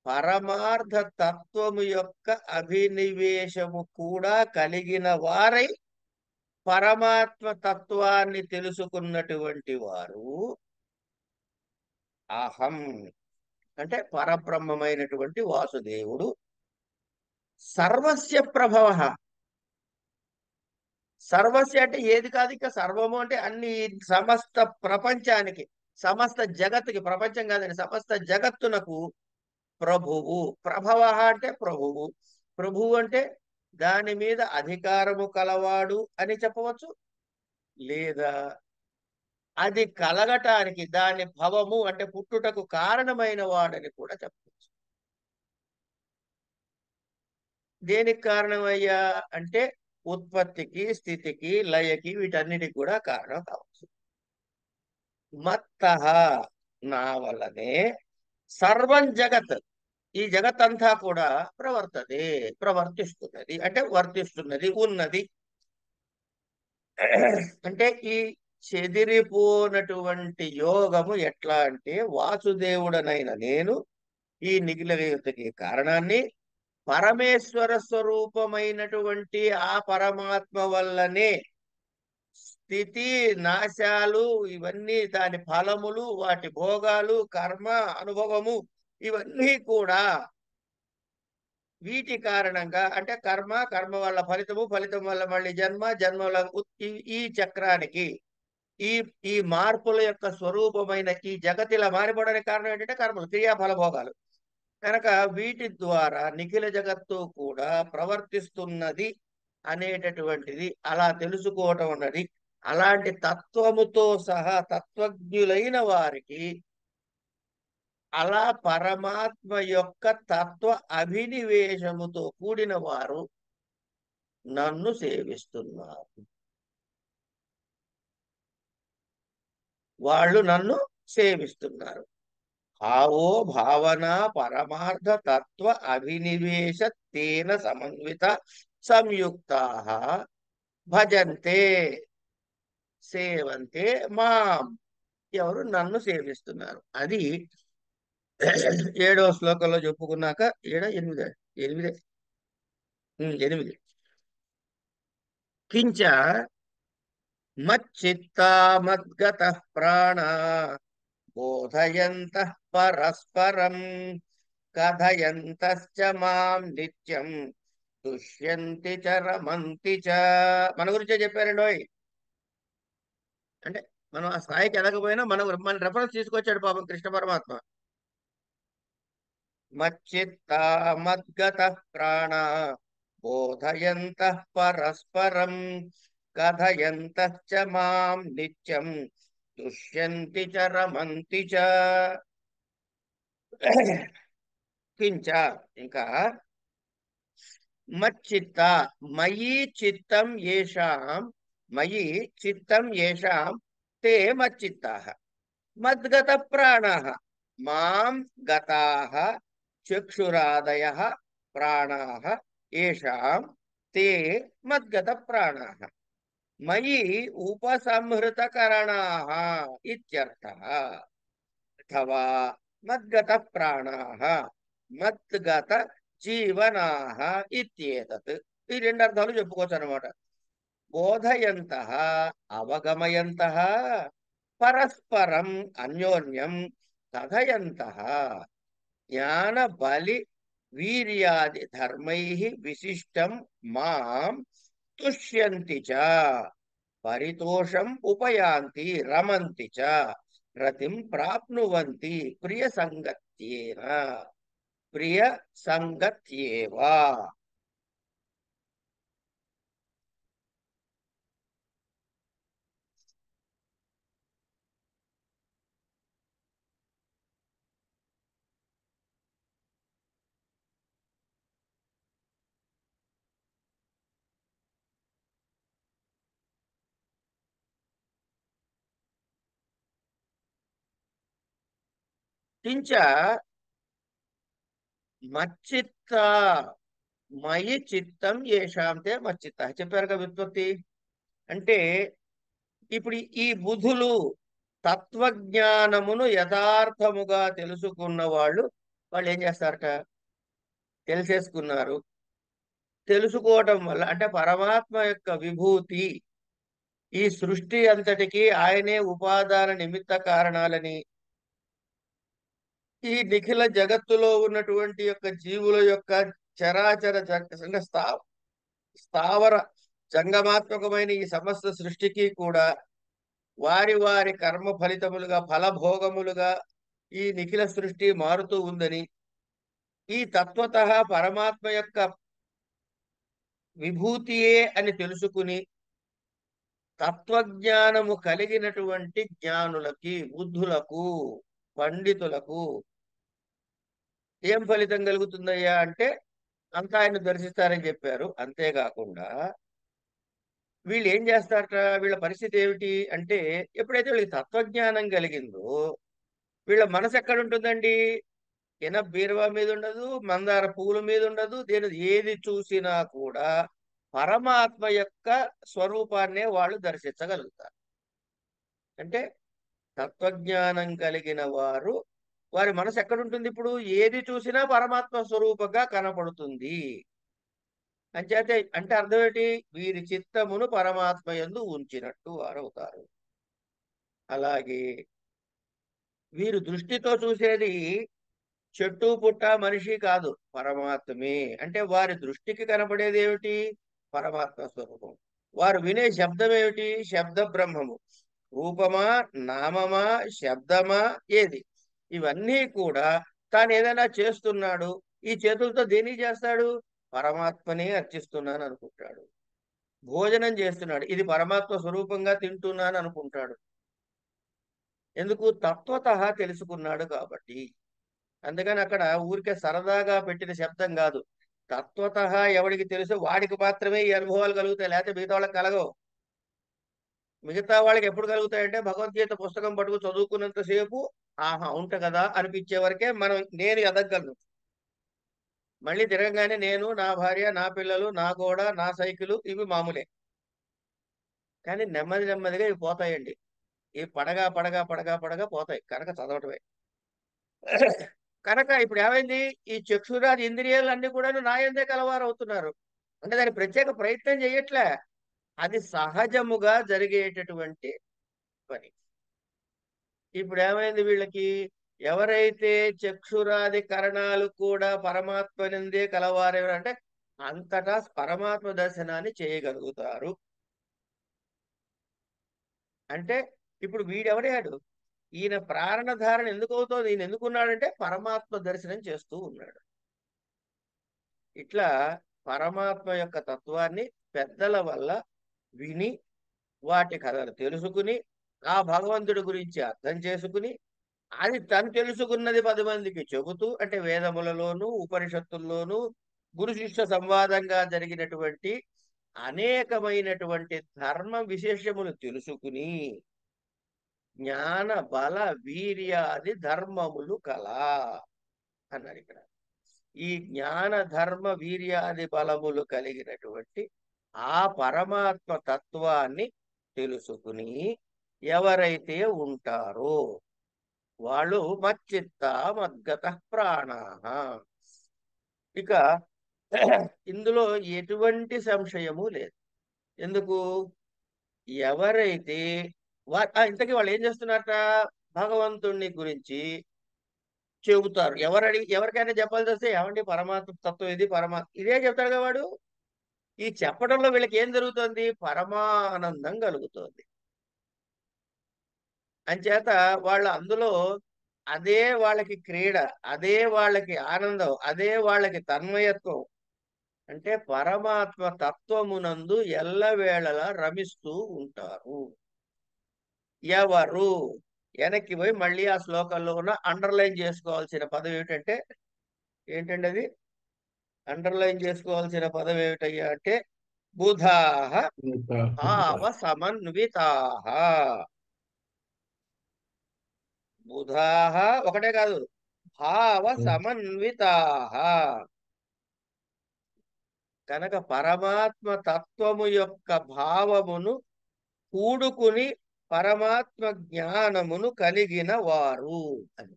పరమార్థ తత్వము యొక్క అభినివేశము కూడా కలిగిన వారై పరమాత్మ తత్వాన్ని తెలుసుకున్నటువంటి వారు. అహం అంటే పరబ్రహ్మమైనటువంటి వాసుదేవుడు సర్వస్య ప్రభవ. సర్వస్య అంటే ఏది కాదు, ఇక సర్వము అంటే అన్ని, సమస్త ప్రపంచానికి, సమస్త జగత్తుకి, ప్రపంచం కాదండి, సమస్త జగత్తునకు ప్రభువు. ప్రభవ అంటే ప్రభువు. ప్రభువు అంటే దాని మీద అధికారము కలవాడు అని చెప్పవచ్చు, లేదా అది కలగటానికి దాని భవము అంటే పుట్టుటకు కారణమైన వాడని కూడా చెప్పవచ్చు. దేనికి కారణమయ్యా అంటే ఉత్పత్తికి, స్థితికి, లయకి, వీటన్నిటికి కూడా కారణం కావచ్చు. మత్తః నా వల్లనే సర్వం జగత్, ఈ జగత్ అంతా కూడా ప్రవర్తిస్తున్నది అంటే వర్తిస్తున్నది, ఉన్నది. అంటే ఈ చెదిరిపోనటువంటి యోగము ఎట్లా అంటే వాసుదేవుడనైన నేను ఈ నిఖిలకి కారణాన్ని పరమేశ్వర స్వరూపమైనటువంటి ఆ పరమాత్మ వల్లనే స్థితి నాశాలు, ఇవన్నీ దాని ఫలములు, వాటి భోగాలు, కర్మ అనుభవము, ఇవన్నీ కూడా వీటి కారణంగా అంటే కర్మ వల్ల ఫలితము, ఫలితం వల్ల మళ్ళీ జన్మ, జన్మ వల్ల ఈ చక్రానికి, ఈ ఈ మార్పుల యొక్క స్వరూపమైన ఈ జగతిలా మారిపోవడానికి కారణం ఏంటంటే కర్మలు, క్రియాఫల భోగాలు. కనుక వీటి ద్వారా నిఖిల జగత్తు కూడా ప్రవర్తిస్తున్నది అనేటటువంటిది అలా తెలుసుకోవటం అన్నది, అలాంటి తత్వముతో సహా తత్వజ్ఞులైన వారికి అలా పరమాత్మ యొక్క తత్వ అభినివేశముతో కూడిన వారు నన్ను సేవిస్తున్నారు. వాళ్ళు నన్ను సేవిస్తున్నారు. భావో భావన పరమార్థ తత్వ అభినివేశ తేన సమన్విత సంయుక్తాః భజంతే సేవంతే మాం. ఎవరు నన్ను సేవిస్తున్నారు. అది ఏడవ శ్లోకంలో చెప్పుకున్నాక ఎనిమిది ఎనిమిది ఎనిమిది. కించ మచ్చిత్తా మద్గత ప్రాణ బోధయంతః పరస్పరం కథయంతశ్చ మాం నిత్యం తుష్యంతి చ రమంతి చ. మన గురించే చెప్పారండి ఓయ్. అంటే మనం ఆ స్థాయికి ఎదగపోయినా మన రెఫరెన్స్ తీసుకొచ్చాడు పాపం కృష్ణ పరమాత్మ. మచ్చిత్తా మద్గత ప్రాణ బోధయంతః పరస్పరం కథయంతశ్చ మాం నిత్యం తుష్యంతి చ రమంతి చ. కించ ఇంకా మచ్చిత్త మయి చిత్తం ఏషాం మయి చిత్తం ఏషాం తే మచ్చిత్తాః మద్గత ప్రాణాః మాం గతాః చక్షురాదయః ప్రాణాః ఏషాం తే మద్గత ప్రాణాః మయి ఉపసంహృతకరణాః ఇత్యర్థః. అథవా మద్గత ప్రాణాః మద్గత జీవనాః ఇత్యేతత్. ఈ రెండు అర్థాలు చెప్పుకోవచ్చు అనమాట. బోధయంతః అవగమయంతః పరస్పరం అన్యోన్యం కథయంతః జ్ఞాన బలి వీర్యాది ధర్మైః విశిష్టం మాం తుష్యంతి చ పరితోషం ఉపయాంతి రమంతి చ రతిం ప్రాప్నువంతి ప్రియ సంగత్యేన ప్రియ సంగత్యేవా. కించ మచ్చిత్త మయి చిత్తం ఏషాంతే మచ్చిత్త చెప్పారుగా వ్యుత్పత్తి. అంటే ఇప్పుడు ఈ బుధులు తత్వజ్ఞానమును యథార్థముగా తెలుసుకున్న వాళ్ళు ఏం చేస్తారట, తెలిసేసుకున్నారు. తెలుసుకోవటం వల్ల అంటే పరమాత్మ యొక్క విభూతి ఈ సృష్టి అంతటికి ఆయనే ఉపాదాన నిమిత్త కారణాలని, ఈ నిఖిల జగత్తులో ఉన్నటువంటి యొక్క జీవుల యొక్క చరాచర అంటే స్థావర జంగమాత్మకమైన ఈ సమస్త సృష్టికి కూడా వారి వారి కర్మ ఫలితములుగా ఫలభోగములుగా ఈ నిఖిల సృష్టి మారుతూ ఉందని, ఈ తత్వతః పరమాత్మ యొక్క విభూతియే అని తెలుసుకుని తత్వజ్ఞానము కలిగినటువంటి జ్ఞానులకి, బుద్ధులకు, పండితులకు ఏం ఫలితం కలుగుతుందయ్యా అంటే అంతా ఆయన దర్శిస్తారని చెప్పారు. అంతేకాకుండా వీళ్ళు ఏం చేస్తారట, వీళ్ళ పరిస్థితి ఏమిటి అంటే ఎప్పుడైతే వీళ్ళకి తత్వజ్ఞానం కలిగిందో వీళ్ళ మనసు ఎక్కడ ఉంటుందండి, బీరువా మీద ఉండదు, మందార పువ్వుల మీద ఉండదు, దేని ఏది చూసినా కూడా పరమాత్మ యొక్క స్వరూపాన్నే వాళ్ళు దర్శించగలుగుతారు. అంటే తత్వజ్ఞానం కలిగిన వారి మనసు ఎక్కడుంటుంది, ఇప్పుడు ఏది చూసినా పరమాత్మ స్వరూపంగా కనపడుతుంది. అంచేతే అంటే అర్థం ఏంటి, వీరి చిత్తమును పరమాత్మ యందు ఉంచినట్టు వారవుతారు. అలాగే వీరు దృష్టితో చూసేది చెట్టు పుట్ట మనిషి కాదు, పరమాత్మే. అంటే వారి దృష్టికి కనపడేది ఏమిటి, పరమాత్మ స్వరూపం. వారు వినే శబ్దం ఏమిటి, శబ్ద బ్రహ్మము. రూపమా, నామమా, శబ్దమా, ఏది, ఇవన్నీ కూడా తాను ఏదైనా చేస్తున్నాడు, ఈ చేతులతో దేని చేస్తాడు, పరమాత్మనే అర్చిస్తున్నాను అనుకుంటాడు. భోజనం చేస్తున్నాడు, ఇది పరమాత్మ స్వరూపంగా తింటున్నాను అనుకుంటాడు. ఎందుకు, తత్వతః తెలుసుకున్నాడు కాబట్టి. అందుకని అక్కడ ఊరికే సరదాగా పెట్టిన శబ్దం కాదు, తత్వతః ఎవడికి తెలుసు వాడికి మాత్రమే ఈ అనుభవాలు కలుగుతాయి, లేకపోతే మిగతా వాళ్ళకి కలగవు. మిగతా వాళ్ళకి ఎప్పుడు కలుగుతాయంటే భగవద్గీత పుస్తకం పట్టుకు చదువుకున్నంతసేపు ఆహా ఉంట కదా అనిపించే వరకే నేను ఎదగలను. మళ్ళీ తిరగగానే నేను, నా భార్య, నా పిల్లలు, నా గోడ, నా సైకిలు, ఇవి మామూలే. కానీ నెమ్మది నెమ్మదిగా ఇవి పోతాయండి. ఇవి పడగా పడగా పడగా పడగా పోతాయి కనుక చదవటమే. కనుక ఇప్పుడు ఏమైంది, ఈ చక్షురాది ఇంద్రియాలు అన్ని కూడా నాయందే కలవారు అవుతున్నారు. అంటే దాని ప్రత్యేక ప్రయత్నం చేయట్లే, అది సహజముగా జరిగేటటువంటి పని. ఇప్పుడు ఏమైంది వీళ్ళకి, ఎవరైతే చక్షురాది కరణాలు కూడా పరమాత్మనందే కలవారు అంటే అంతటా పరమాత్మ దర్శనాన్ని చేయగలుగుతారు. అంటే ఇప్పుడు వీడెవడాడు, ఈయన ప్రాణధారణ ఎందుకు అవుతోంది, ఈయన ఎందుకున్నాడంటే పరమాత్మ దర్శనం చేస్తూ ఉన్నాడు. ఇట్లా పరమాత్మ యొక్క తత్వాన్ని పెద్దల వల్ల విని, వాటి కథలు తెలుసుకుని, ఆ భగవంతుడి గురించి అర్థం చేసుకుని, అది తను తెలుసుకున్నది 10 మందికి చెబుతూ, అంటే వేదములలోను ఉపనిషత్తుల్లోనూ గురు శిష్య సంవాదంగా జరిగినటువంటి అనేకమైనటువంటి ధర్మ విశేషములు తెలుసుకుని, జ్ఞాన బల వీర్యాది ధర్మములు కలా అన్నారు ఇక్కడ. ఈ జ్ఞాన ధర్మ వీర్యాది బలములు కలిగినటువంటి ఆ పరమాత్మ తత్వాన్ని తెలుసుకుని ఎవరైతే ఉంటారో వాళ్ళు మచ్చిత్త మద్గత ప్రాణాః. ఇక ఇందులో ఎటువంటి సంశయము లేదు. ఎందుకు, ఎవరైతే ఇంతకీ వాళ్ళు ఏం చేస్తున్నారట, భగవంతుణ్ణి గురించి చెబుతారు. ఎవరికైనా చెప్పాల్సి వస్తే ఏమండి పరమాత్మ తత్వం ఇది, పరమాత్మ ఇదే చెప్తాడు కదా వాడు. ఈ చెప్పడంలో వీళ్ళకి ఏం జరుగుతుంది, పరమానందం కలుగుతోంది. అంచేత వాళ్ళు అందులో అదే వాళ్ళకి క్రీడ, అదే వాళ్ళకి ఆనందం, అదే వాళ్ళకి తన్మయత్వం. అంటే పరమాత్మ తత్వమునందు ఎల్లవేళలా రమిస్తూ ఉంటారు. ఎవరు, వెనక్కి పోయి మళ్ళీ ఆ శ్లోకంలో ఉన్న అండర్లైన్ చేసుకోవాల్సిన పదం ఏమిటంటే, ఏంటండి అది అండర్లైన్ చేసుకోవాల్సిన పదం ఏమిటయ్యా అంటే, బుధాః భావ సమన్వితాః. బుధాః ఒకటే కాదు, భావ సమన్వితాః. కనుక పరమాత్మ తత్వము యొక్క భావమును కూడుకుని పరమాత్మ జ్ఞానమును కలిగిన వారు అని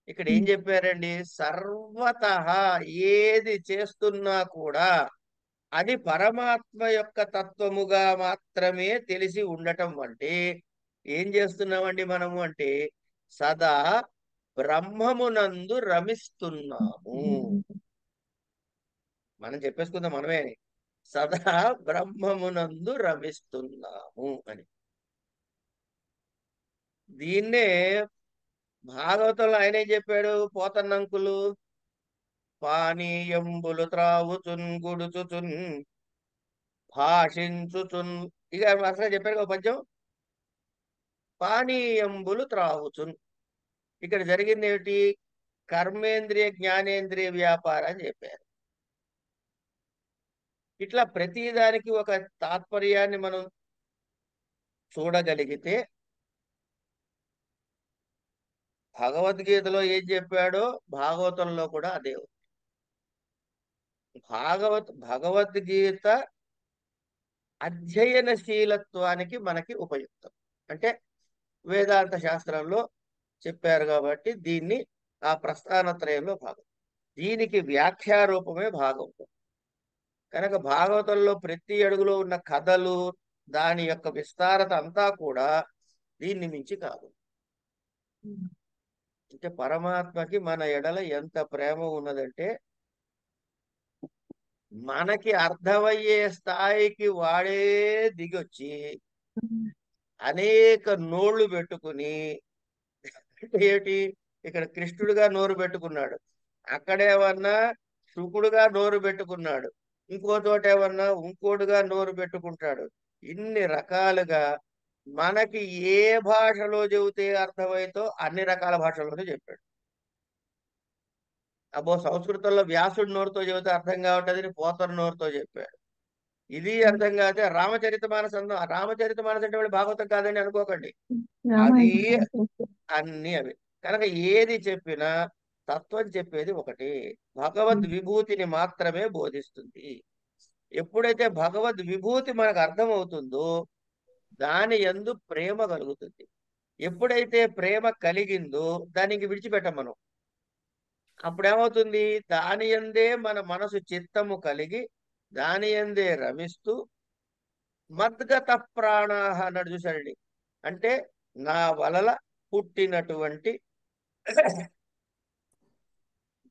ఇక్కడ ఏం చెప్పారండి, సర్వతః ఏది చేస్తున్నా కూడా అది పరమాత్మ యొక్క తత్వముగా మాత్రమే తెలిసి ఉండటం. అంటే ఏం చేస్తున్నామండి మనము అంటే సదా బ్రహ్మమునందు రమిస్తున్నాము. మనం చెప్పేసుకుందాం మనమే అని, సదా బ్రహ్మమునందు రమిస్తున్నాము అని. దీన్నే భాగవతంలో ఆయన ఏం చెప్పాడు, పోతన్నంకులు పానీయంబులు త్రావుచున్ గుడుచుచున్ భాషించుచున్, ఇక అసలు చెప్పారు కదా పద్యం, పానీయంబులు త్రావుచున్. ఇక్కడ జరిగింది ఏమిటి, కర్మేంద్రియ జ్ఞానేంద్రియ వ్యాపారం అని చెప్పారు. ఇట్లా ప్రతిదానికి ఒక తాత్పర్యాన్ని మనం చూడగలిగితే భగవద్గీతలో ఏం చెప్పాడో భాగవతంలో కూడా అదే ఉంది. భగవద్గీత అధ్యయనశీలత్వానికి మనకి ఉపయుక్తం. అంటే వేదాంత శాస్త్రంలో చెప్పారు కాబట్టి దీన్ని ఆ ప్రస్థానత్రయంలో భాగం, దీనికి వ్యాఖ్యారూపమే భాగవతం. కనుక భాగవతంలో ప్రతి అడుగులో ఉన్న కథలు, దాని యొక్క విస్తారత అంతా కూడా దీన్ని మించి కాదు. అంటే పరమాత్మకి మన ఎడల ఎంత ప్రేమ ఉన్నదంటే మనకి అర్థమయ్యే స్థాయికి వాడే దిగొచ్చి అనేక నోళ్లు పెట్టుకుని, ఏమిటి ఇక్కడ కృష్ణుడిగా నోరు పెట్టుకున్నాడు, అక్కడేమన్నా శుకుడుగా నోరు పెట్టుకున్నాడు, ఇంకో చోట ఏమన్నా ఇంకోడుగా నోరు పెట్టుకుంటాడు. ఇన్ని రకాలుగా మనకి ఏ భాషలో చెబితే అర్థమైతో అన్ని రకాల భాషల్లోనే చెప్పాడు. అబ్బో సంస్కృతంలో వ్యాసుడి నోరుతో చెబితే అర్థం కావట్లేదని పోతన నోరుతో చెప్పాడు. ఇది అర్థం కాదే రామచరితమానస అన్నాం. రామచరితమానస అంటే వాడు భాగవతం కాదని అనుకోకండి, అది అన్ని అవి. కనుక ఏది చెప్పినా తత్వం చెప్పేది ఒకటి, భగవద్ విభూతిని మాత్రమే బోధిస్తుంది. ఎప్పుడైతే భగవద్ విభూతి మనకు అర్థమవుతుందో దాని యందు ప్రేమ కలుగుతుంది. ఎప్పుడైతే ప్రేమ కలిగిందో దానికి విడిచిపెట్టం మనం. అప్పుడేమవుతుంది? దాని యందే మన మనసు చిత్తము కలిగి దాని యందే రమిస్తూ మద్గత ప్రాణాహ అన్నాడు చూశాడండి. అంటే నా వలల పుట్టినటువంటి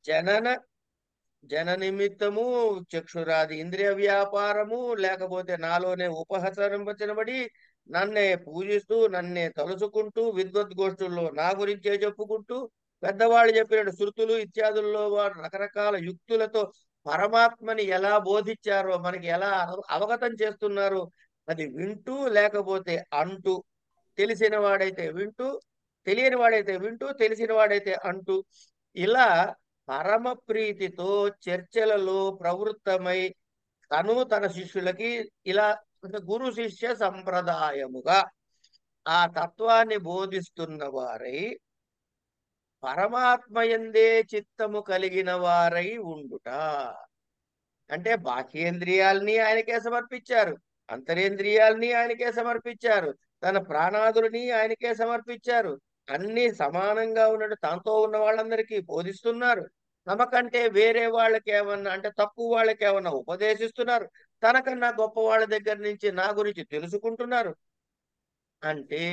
జనన జన నిమిత్తము, చక్షురాది ఇంద్రియ వ్యాపారము, లేకపోతే నాలోనే ఉపహరించబడి నన్నే పూజిస్తూ నన్నే తలుచుకుంటూ విద్వద్గోష్ఠుల్లో నా గురించే చెప్పుకుంటూ పెద్దవాళ్ళు చెప్పిన శృతులు ఇత్యాదుల్లో వారు రకరకాల యుక్తులతో పరమాత్మని ఎలా బోధించారో మనకి ఎలా అవగతం చేస్తున్నారు అది వింటూ, లేకపోతే అంటూ, తెలిసిన వాడైతే వింటూ, తెలియని వాడైతే వింటూ, తెలిసిన వాడైతే అంటూ, ఇలా పరమ ప్రీతితో చర్చలలో ప్రవృత్తమై తను తన శిష్యులకి ఇలా అంటే గురు శిష్య సంప్రదాయముగా ఆ తత్వాన్ని బోధిస్తున్న వారై పరమాత్మయందే చిత్తము కలిగిన వారై ఉండుట. అంటే బాహ్యేంద్రియాల్ని ఆయనకే సమర్పించారు, అంతరేంద్రియాల్ని ఆయనకే సమర్పించారు, తన ప్రాణాదులని ఆయనకే సమర్పించారు, అన్ని సమానంగా ఉన్నట్టు తనతో ఉన్న వాళ్ళందరికీ బోధిస్తున్నారు. తమకంటే వేరే వాళ్ళకి ఏమన్నా అంటే తక్కువ వాళ్ళకి ఏమన్నా ఉపదేశిస్తున్నారు, తనకన్నా గొప్ప వాళ్ళ దగ్గర నుంచి నా గురించి తెలుసుకుంటున్నారు. అంటే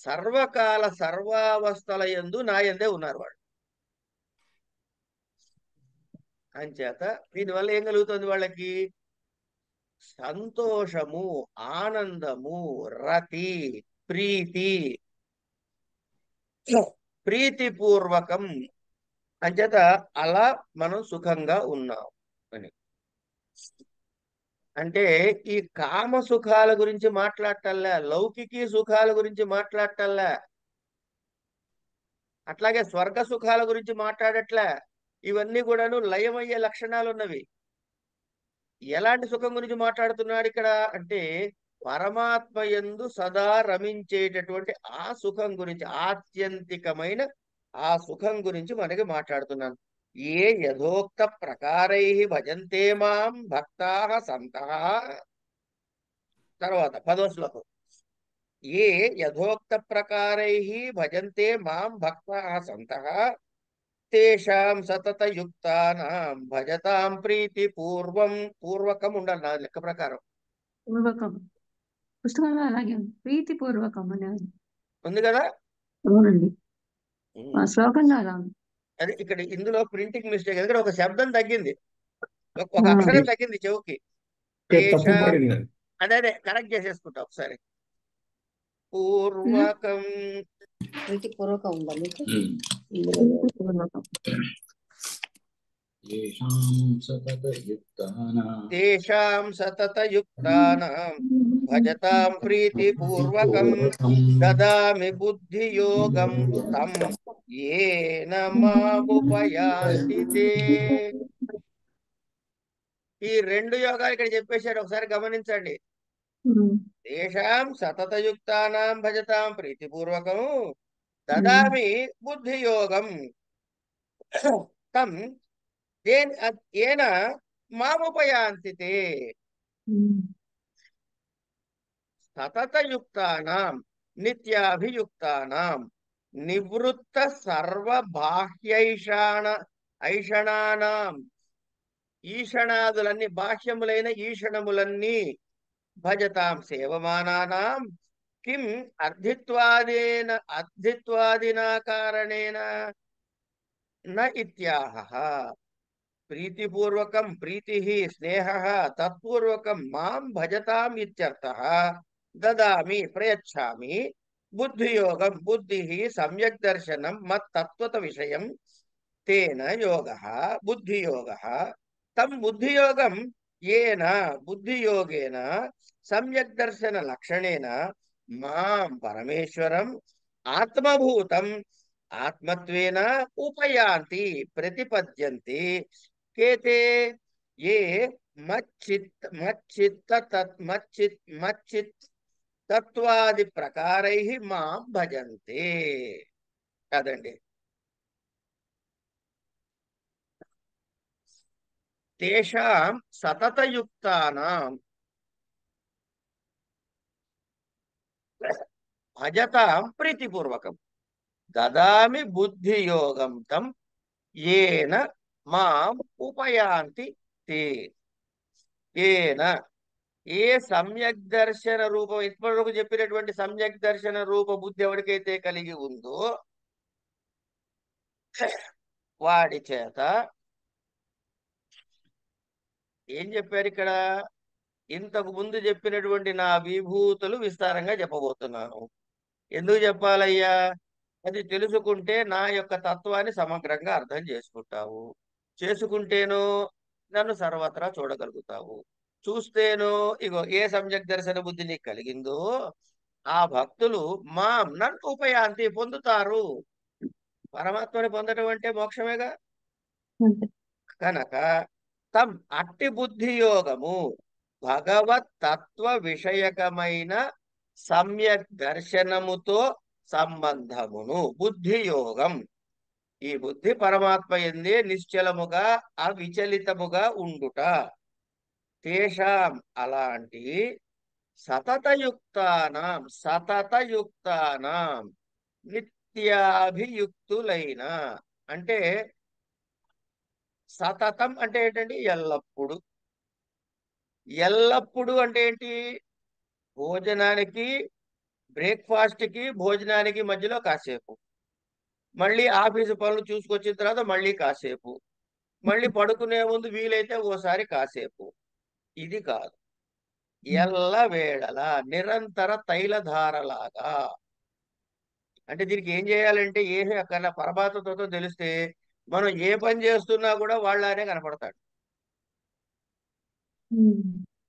సర్వకాల సర్వావస్థల యందు నా యందే ఉన్నారు వాళ్ళు. అంచేత దీనివల్ల ఏం కలుగుతుంది వాళ్ళకి? సంతోషము, ఆనందము, రతి, ప్రీతి, ప్రీతిపూర్వకం. అంచేత అలా మనం సుఖంగా ఉన్నాం అని. అంటే ఈ కామ సుఖాల గురించి మాట్లాడటల్లా, లౌకికీ సుఖాల గురించి మాట్లాడటల్లా, అట్లాగే స్వర్గ సుఖాల గురించి మాట్లాడట్లే. ఇవన్నీ కూడాను లయమయ్యే లక్షణాలు ఉన్నవి. ఎలాంటి సుఖం గురించి మాట్లాడుతున్నాడు ఇక్కడ అంటే పరమాత్మ యందు సదా రమించేటటువంటి ఆ సుఖం గురించి, ఆత్యంతికమైన ఆ సుఖం గురించి మనకి మాట్లాడుతున్నాను. ఏ యథోక్త ప్రకారై భజంతే మాం భక్తా సంతః. తర్వాత 10వ శ్లోకం. ఏ యథోక్త ప్రకారై భజంతే మాం భక్తా సంతః తేషాం సతతయుక్తానాం భజతాం ప్రీతి పూర్వం. పూర్వకం ఉండాలి నా లెక్క ప్రకారం. పూర్వకం పుస్తకంలో అలాగే ఉంది, ప్రీతిపూర్వకం అనేది ఉంది కదా? అవునండి. ఆ ఉమ్. శ్లోకంలో అలా ఉంది. అది ఇక్కడ ఇందులో ప్రింటింగ్ మిస్టేక్. ఎందుకంటే ఒక శబ్దం తగ్గింది, ఒక ఆ, అక్షరం తగ్గింది చెవుకి. తప్పు తేషాం పడింది. అదే కరెక్ట్ చేసేసుకుంటా ఒకసారి. పూర్వకం ప్రీతిపూర్వకం ఉందా మీకు? ప్రీతిపూర్వకం. తేషాం సతతయుక్తానాం భజతాం ప్రీతిపూర్వకం దదామి బుద్ధియోగం తం ఏన మాముపయాంతి తే. ఈ రెండు యోగాలు ఇక్కడ చెప్పేశాడు, ఒకసారి గమనించండి. ఉమ్, తేషాం సతతయుక్తానాం భజతాం ప్రీతిపూర్వకం దదామి బుద్ధియోగం తం ఏన మాముపయాంతి తే. ఉమ్, సతతయుక్తానాం నిత్యాభియుక్తానాం నివృత్త ఐషణానాం ఈషణాదులన్నీ బాహ్యములైన ఈషణములన్నీ భజతాం సేవమానానాం కిం అర్థిత్వాదినా కారణేన న ఇత్యాహః. ప్రీతిపూర్వకం ప్రీతి స్నేహ తత్పూర్వకం మాం భజతాం ఇత్యర్థః. దదామి ప్రయచ్ఛామి బుద్ధియోగం బుద్ధి సమ్యక్ దర్శనం మత్తత్వత విషయం తేన యోగః బుద్ధియోగః. తం బుద్ధియోగం ఏన బుద్ధియోగేన సమ్యక్ దర్శన లక్షణేన మాం పరమేశ్వరం ఆత్మభూతం ఆత్మత్వేన ఉపయాంతి ప్రతిపద్యంతి కేతే ఏ మచ్చిత్ తత్వాది ప్రకారై మాం భజంతే. కాదండి, తేషాం సతతయుక్తానాం భజతాం ప్రీతిపూర్వకం దదామి బుద్ధియోగం తం ఏన మాం ఉపయాంతి తే. ఏన ఏ సమ్యక్ దర్శన రూపం, ఇప్పటివరకు చెప్పినటువంటి సమ్యక్ దర్శన రూప బుద్ధి ఎవరికైతే కలిగి ఉందో వాడి చేత ఏం చెప్పారు ఇక్కడ? ఇంతకు ముందు చెప్పినటువంటి నా విభూతులు విస్తారంగా చెప్పబోతున్నాను. ఎందుకు చెప్పాలయ్యా? అది తెలుసుకుంటే నా యొక్క తత్వాన్ని సమగ్రంగా అర్థం చేసుకుంటావు. చేసుకుంటేను నన్ను సర్వత్రా చూడగలుగుతావు. చూస్తేను ఇగో ఏ సమ్యక్ దర్శన బుద్ధి నీకు కలిగిందో ఆ భక్తులు నన్ను ఉపయాంతి పొందుతారు. పరమాత్మని పొందడం అంటే మోక్షమేగా. అంతే. కనుక తం అట్టి బుద్ధి యోగము భగవత్ తత్వ విషయకమైన సమ్యక్ దర్శనముతో సంబంధమును. బుద్ధి యోగం, ఈ బుద్ధి పరమాత్మ ఎందే నిశ్చలముగా అవిచలితముగా ఉండుట. తేషాం అలాంటి సతతయుక్తానాం నిత్యాభియుక్తులైన, అంటే సతతం అంటే ఏంటండి? ఎల్లప్పుడు. ఎల్లప్పుడు అంటే ఏంటి? భోజనానికి, బ్రేక్ఫాస్ట్కి, భోజనానికి మధ్యలో కాసేపు, మళ్ళీ ఆఫీసు పనులు చూసుకొచ్చిన తర్వాత మళ్ళీ కాసేపు, మళ్ళీ పడుకునే ముందు వీలైతే ఓసారి కాసేపు. ఇది కాదు, ఎల్ల వేళల నిరంతర తైలధారలాగా. అంటే దీనికి ఏం చేయాలంటే ఏమీ అక్కడ పరమాత్మతో తెలిస్తే మనం ఏ పని చేస్తున్నా కూడా వాళ్ళనే కనపడతాడు.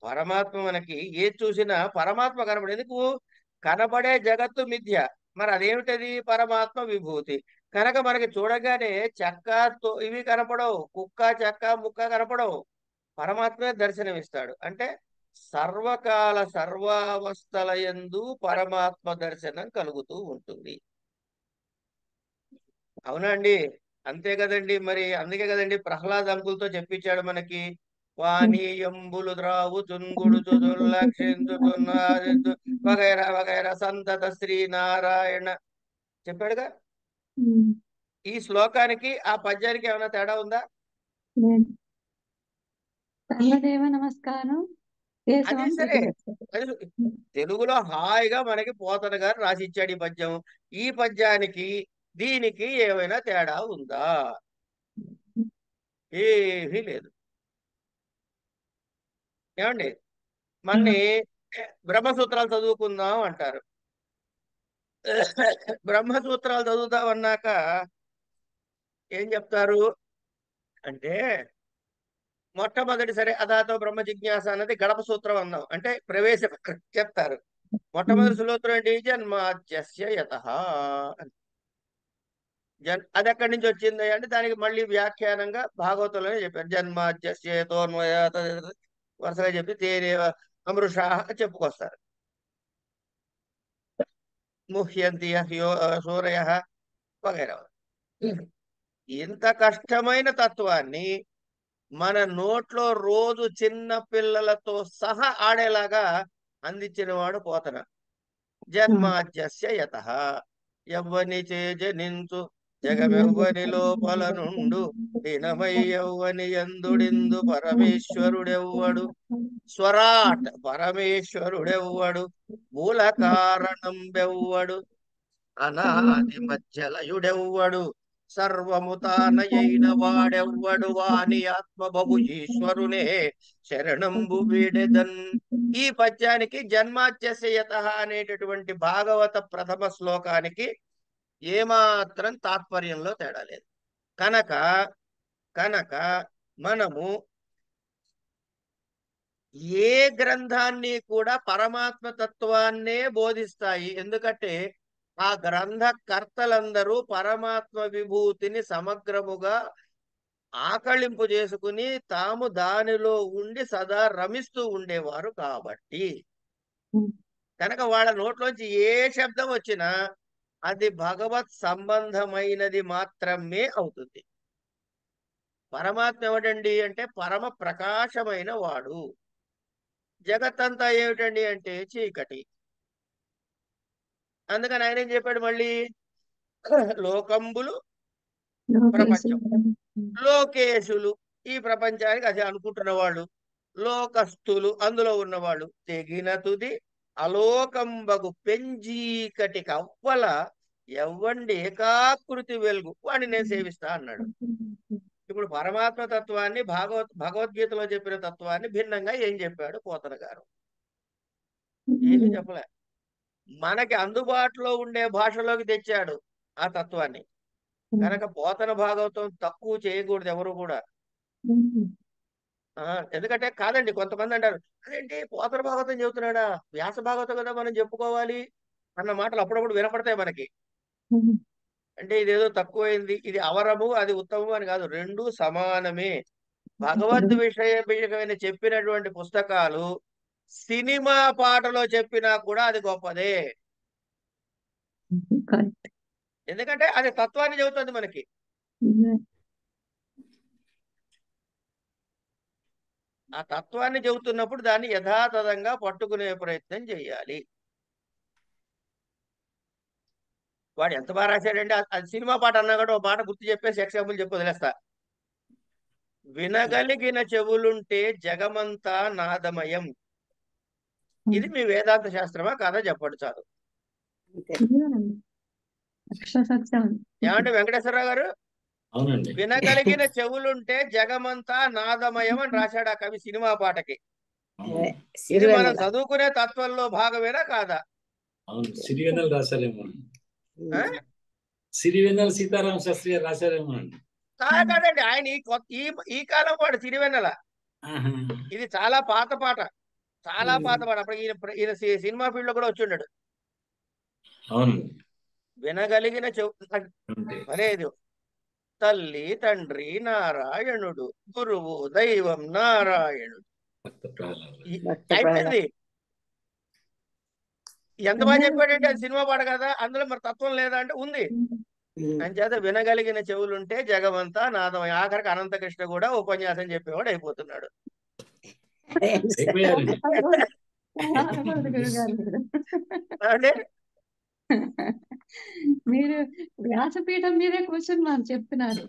పరమాత్మ మనకి ఏది చూసినా పరమాత్మ కనపడే. ఎందుకు? కనబడే జగత్తు మిథ్య, మరి అదేమిటది? పరమాత్మ విభూతి. కనుక మనకి చూడగానే చెక్క ఇవి కనపడవు, కుక్క చెక్క ముక్క కనపడవు, పరమాత్మే దర్శనమిస్తాడు. అంటే సర్వకాల సర్వావస్థల యందు పరమాత్మ దర్శనం కలుగుతూ ఉంటుంది. అవునా అండి? అంతే కదండి. మరి అందుకే కదండి ప్రహ్లాద్ అంకులతో చెప్పించాడు మనకి, వాణీయంబులు ద్రావు చుంగుడు వగైరా వగైరా సంతత శ్రీనారాయణ చెప్పాడుగా. ఈ శ్లోకానికి ఆ పద్యానికి ఏమైనా తేడా ఉందా? సర్వదేవ నమస్కారం. అది సరే, అది తెలుగులో హాయిగా మనకి పోతన గారు రాసిచ్చాడు ఈ పద్యం. ఈ పద్యానికి దీనికి ఏమైనా తేడా ఉందా? ఏమీ లేదు. ఏమండి? మన్ని బ్రహ్మసూత్రాలు చదువుకుందాం అంటారు. బ్రహ్మసూత్రాలు చదువుతాం అన్నాక ఏం చెప్తారు అంటే, మొట్టమొదటి సరే అదాతో బ్రహ్మ జిజ్ఞాస అన్నది గడప సూత్రం అన్నాం, అంటే ప్రవేశ చెప్తారు. మొట్టమొదటి సూత్రం ఏంటి? జన్మాద్యస్య యతః. అది ఎక్కడి నుంచి వచ్చింది అంటే దానికి మళ్ళీ వ్యాఖ్యానంగా భాగవతంలోనే చెప్పారు. జన్మాద్యస్య యతోన్మయాత్ వరుసగా చెప్పి తేనేవ అమృషా చెప్పుకొస్తారు. ముహ్యంతి సూరయ వగైరా. ఇంత కష్టమైన తత్వాన్ని మన నోట్లో రోజు చిన్న పిల్లలతో సహా ఆడేలాగా అందించిన వాడు పోతన. జన్మాద్యస్య యతః యవ్వని జనించు జగమెవ్వని లోపల నుండు దినమై యవ్వని యందుడిందు పరమేశ్వరుడెవ్వడు. స్వరాట్ పరమేశ్వరుడెవ్వడు, మూల కారణం బెవ్వడు, అనాది మధ్యలయుడెవ్వడు, సర్వము తానయైన వాడెవ్వడు, వాని ఆత్మబబు ఈశ్వరునే శరణంబు వీడెదన్. ఈ పద్యానికి జన్మాద్యస్యయత అనేటటువంటి భాగవత ప్రథమ శ్లోకానికి ఏమాత్రం తాత్పర్యంలో తేడా లేదు. కనుక కనుక మనము ఏ గ్రంథాన్ని కూడా పరమాత్మ తత్వాన్నే బోధిస్తాయి. ఎందుకంటే ఆ గ్రంథ కర్తలందరూ పరమాత్మ విభూతిని సమగ్రముగా ఆకళింపు చేసుకుని తాము దానిలో ఉండి సదా రమిస్తూ ఉండేవారు కాబట్టి. కనుక వాళ్ళ నోట్లోంచి ఏ శబ్దం వచ్చినా అది భగవత్ సంబంధమైనది మాత్రమే అవుతుంది. పరమాత్మ ఎవడండి అంటే పరమ ప్రకాశమైన వాడు. జగత్తంతా ఏమిటండి అంటే చీకటి. అందుకని ఆయన ఏం చెప్పాడు మళ్ళీ? లోకంబులు ప్రపంచం. లోకేశులు ఈ ప్రపంచానికి అది అనుకుంటున్న వాళ్ళు. లోకస్తులు అందులో ఉన్నవాళ్ళు. తెగిన తుది అలోకంబగు పెంజీకటి కవ్వల ఎవ్వండి ఏకాకృతి వెలుగు వాడిని నేను సేవిస్తా అన్నాడు. ఇప్పుడు పరమాత్మ తత్వాన్ని భగవద్గీతలో చెప్పిన తత్వాన్ని భిన్నంగా ఏం చెప్పాడు పోతన గారు? ఏమీ చెప్పలే. మనకి అందుబాటులో ఉండే భాషలోకి తెచ్చాడు ఆ తత్వాన్ని. కనుక పోతన భాగవతం తక్కువ చేయకూడదు ఎవరు కూడా. ఎందుకంటే కాదండి, కొంతమంది అంటారు అదేంటి పోతన భాగవతం చెబుతున్నాడా, వ్యాస భాగవతం కదా మనం చెప్పుకోవాలి అన్న మాటలు అప్పుడప్పుడు వినపడతాయి మనకి. అంటే ఇదేదో తక్కువైంది, ఇది అవరము అది ఉత్తమము అని కాదు, రెండు సమానమే. భగవద్ విషయమైన చెప్పినటువంటి పుస్తకాలు సినిమా పాటలో చెప్పినా కూడా అది గొప్పదే. ఎందుకంటే అది తత్వాన్ని చెబుతుంది మనకి. ఆ తత్వాన్ని చెబుతున్నప్పుడు దాన్ని యథాతథంగా పట్టుకునే ప్రయత్నం చేయాలి. వాడు ఎంత బాగా రాశాడంటే అది సినిమా పాట అన్నా కూడా ఒక మాట గుర్తు చెప్పేసి ఎగ్జాంపుల్ చెప్పి వదిలేస్తా. వినగలిగిన చెవులుంటే జగమంతా నాదమయం. ఇది మీ వేదాంత శాస్త్రమా కాదా చెప్పండి చాలు. ఏమంటే వెంకటేశ్వరరావు గారు, అవునండి. వినగలిగిన చెవులుంటే జగమంతా నాదమయం అని రాశాడు ఆ కవి సినిమా పాటకి. ఇది మనం చదువుకునే తత్వంలో భాగమేనా కాదా? అవును, సిరివెన్నెల రాశారేమో. సిరివెన్నెల సీతారామ శాస్త్రి గారు రాశారేమో అండి. కాదండి, ఆయన ఈ కాలం పాట సిరివెన్నెల. ఇది చాలా పాత పాట, చాలా పాత పాట. అప్పుడు ఈయన సినిమా ఫీల్డ్ లో కూడా వచ్చి ఉన్నాడు. అవునండి. వినగలిగిన చెవు మరేది తల్లి తండ్రి నారాయణుడు, గురువు దైవం నారాయణుడు. అయిపోయింది. ఎంత బాగా చెప్పాడంటే అది సినిమా పాట కదా, అందులో మరి తత్వం లేదా అంటే ఉంది. అంచేత వినగలిగిన చెవులుంటే జగమంతా నాదం. ఆఖరికి అనంతకృష్ణ కూడా ఉపన్యాసం చెప్పేవాడు అయిపోతున్నాడు. అంటే మీరు వ్యాసపీఠం మీదే కూర్చొని మాకు చెప్తున్నారు.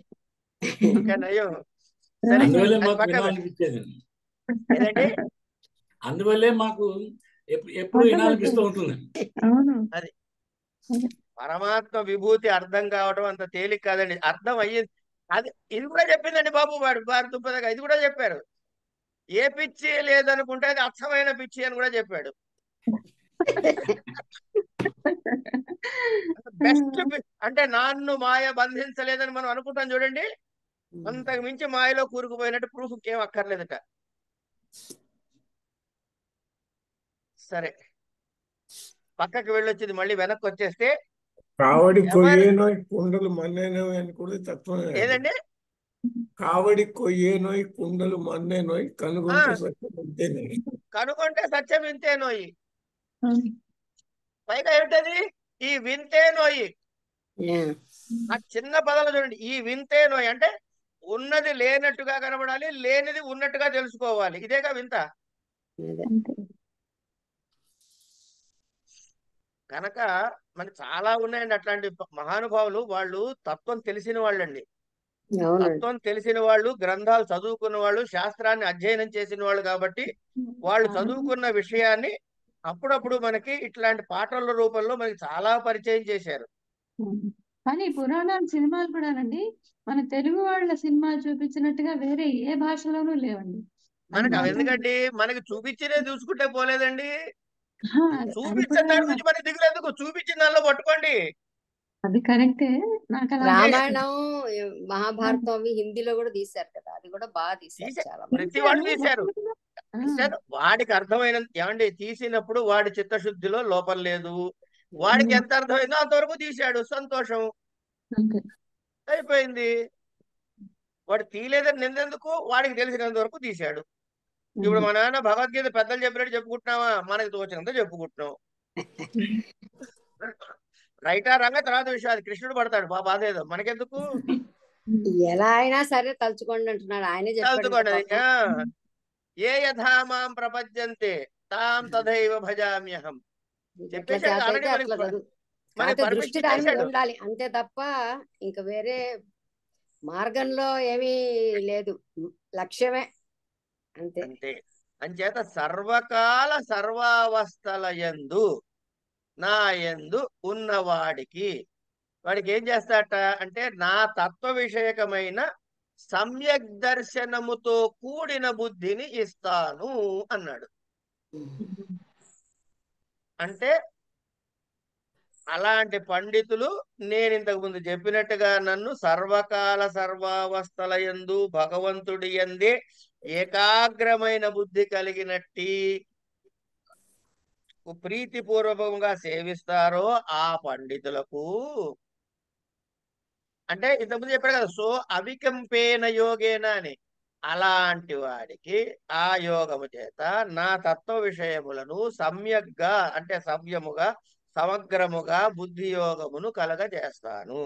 అందువల్లే మాకు ఎప్పుడు వినాలనిపిస్తూ ఉంటుంది. అది పరమాత్మ విభూతి అర్థం కావడం అంత తేలిక కాదండి. అర్థం అయ్యింది. అది ఇది కూడా చెప్పిందండి బాబు వాడు భారతపదగా. ఇది కూడా చెప్పారు. ఏ పిచ్చి లేదనుకుంటే అది అర్థమైన పిచ్చి అని కూడా చెప్పాడు. బెస్ట్ అంటే నాన్ను మాయ బంధించలేదని మనం అనుకుంటాం చూడండి, అంతకు మించి మాయలో కూరుకుపోయినట్టు ప్రూఫ్ ఇంకేం అక్కర్లేదట. సరే, పక్కకి వెళ్ళొచ్చింది, మళ్ళీ వెనక్కి వచ్చేస్తే కావడి కొయ్యేనోయ్ కుండలు మన్నేనోయ్ అని కూడా తత్వం. ఏదండి? కావడి కొయ్యేనోయ్ కుండలు మన్నేనోయ్ కనుగొంటే సత్యం ఇంతేనోయ్. కనుగొంటే సత్యం ఇంతేనోయ్. పైగా ఏమిటది? ఈ వింతేనోయ్. ఆ చిన్న పదాలు చూడండి. ఈ వింతేనోయ్ అంటే ఉన్నది లేనట్టుగా కనబడాలి, లేనిది ఉన్నట్టుగా తెలుసుకోవాలి. ఇదేగా వింత. కనుక మనకి చాలా ఉన్నాయండి అట్లాంటి మహానుభావులు. వాళ్ళు తత్వం తెలిసిన వాళ్ళండి. తత్వం తెలిసిన వాళ్ళు, గ్రంథాలు చదువుకున్న వాళ్ళు, శాస్త్రాన్ని అధ్యయనం చేసిన వాళ్ళు. కాబట్టి వాళ్ళు చదువుకున్న విషయాన్ని అప్పుడప్పుడు మనకి ఇట్లాంటి పాటల రూపంలో మనకి చాలా పరిచయం చేశారు. కానీ పురాణాల సినిమాలు కూడానండి మన తెలుగు వాళ్ళ సినిమా చూపించినట్టుగా వేరే ఏ భాషలోనూ లేవండి. మనకి అవి ఎందుకండి, మనకి చూపించినే చూసుకుంటే పోలేదండి. చూపించిన దాని గురించి మనకి దిగులు ఎందుకు? చూపించిన దానిలో పట్టుకోండి. అది కరెక్టే. నాకు రామాయణం మహాభారతం అవి హిందీలో కూడా తీశారు కదా, అది కూడా బాగా తీశారు. చాలా ప్రతి వాళ్ళు తీశారు. వాడికి అర్థమైన ఏమండి, తీసినప్పుడు వాడి చిత్తశుద్ధిలో లోపం లేదు. వాడికి ఎంత అర్థమైందో అంతవరకు తీశాడు, సంతోషం, అయిపోయింది. వాడు తీయలేదని నిందెందుకు? వాడికి తెలిసినంత వరకు తీశాడు. ఇప్పుడు మా నాన్న భగవద్గీత పెద్దలు చెప్పినట్టు చెప్పుకుంటున్నావా? మనకి తోచినంత చెప్పుకుంటున్నాం. రైటా రంగా తర్వాత విషయాలు కృష్ణుడు పడతాడు, బాధేదో మనకెందుకు? ఎలా అయినా సరే తలుచుకోండి అంటున్నాడు ఆయనే తలుచుకోండి. ఏ యథామాం ప్రపద్యంతే తాం తథైవ భజామ్యహం చెప్పేశాడు. ఆల్రెడీ దృష్టి దాని మీద ఉండాలి అంతే తప్ప ఇంకా వేరే మార్గంలో ఏమీ లేదు, లక్ష్యమే అంతే. అంతే. అంచేత సర్వకాల సర్వావస్థల యందు నా యందు ఉన్నవాడికి వాడికి ఏం చేస్తాట అంటే నా తత్వ విషయకమైన సమ్యక్ దర్శనముతో కూడిన బుద్ధిని ఇస్తాను అన్నాడు. అంటే అలాంటి పండితులు నేను ఇంతకు ముందు చెప్పినట్టుగా నన్ను సర్వకాల సర్వావస్థల యందు భగవంతుడి యందే ఏకాగ్రమైన బుద్ధి కలిగినట్టి ప్రీతిపూర్వకంగా సేవిస్తారో ఆ పండితులకు, అంటే ఇంతకుముందు చెప్పాడు కదా, సో అవికంపేన యోగేన అని, అలాంటి వాడికి ఆ యోగము చేత నా తత్వ విషయములను సమ్యగ్గా అంటే సవ్యముగా సమగ్రముగా బుద్ధి యోగమును కలగజేస్తాను.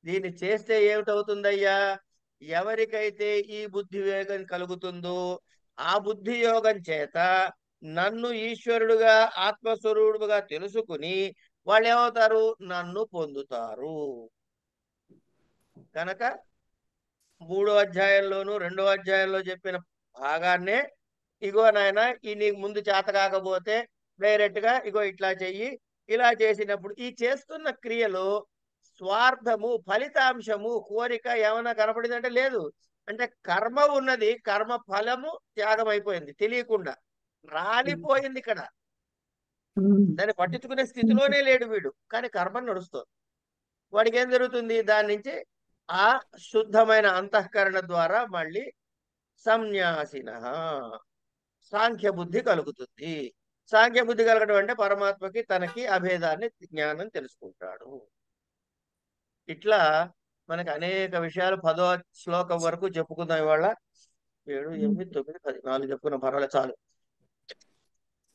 దీన్ని చేస్తే ఏమిటవుతుందయ్యా? ఎవరికైతే ఈ బుద్ధి వేగం కలుగుతుందో ఆ బుద్ధి యోగం చేత నన్ను ఈశ్వరుడుగా ఆత్మస్వరూపుడుగా తెలుసుకుని వాళ్ళు ఏమవుతారు? నన్ను పొందుతారు. కనుక 3వ అధ్యాయంలోను 2వ అధ్యాయంలో చెప్పిన భాగాన్నే ఇగో నాయన ఈ నీకు ముందు చేత కాకపోతే డైరెక్ట్ గా ఇగో ఇట్లా చెయ్యి, ఇలా చేసినప్పుడు ఈ చేస్తున్న క్రియలో స్వార్థము ఫలితాంశము కోరిక ఏమైనా కనపడిందంటే లేదు. అంటే కర్మ ఉన్నది, కర్మ ఫలము త్యాగం అయిపోయింది, తెలియకుండా రాలిపోయింది ఇక్కడ. దాన్ని పట్టించుకునే స్థితిలోనే లేడు వీడు, కానీ కర్మ నడుస్తుంది. వాడికి ఏం జరుగుతుంది? దాని నుంచి ఆ శుద్ధమైన అంతఃకరణ ద్వారా మళ్ళీ సంన్యాసిన సాంఖ్య బుద్ధి కలుగుతుంది. సాంఖ్య బుద్ధి కలగడం అంటే పరమాత్మకి తనకి అభేదాన్ని జ్ఞానం తెలుసుకుంటాడు. ఇట్లా మనకి అనేక విషయాలు 10వ శ్లోకం వరకు చెప్పుకుందాం. ఇవాళ 7, 8, 9, 10, 4 చెప్పుకున్నాం, పర్వాలేదు, చాలు.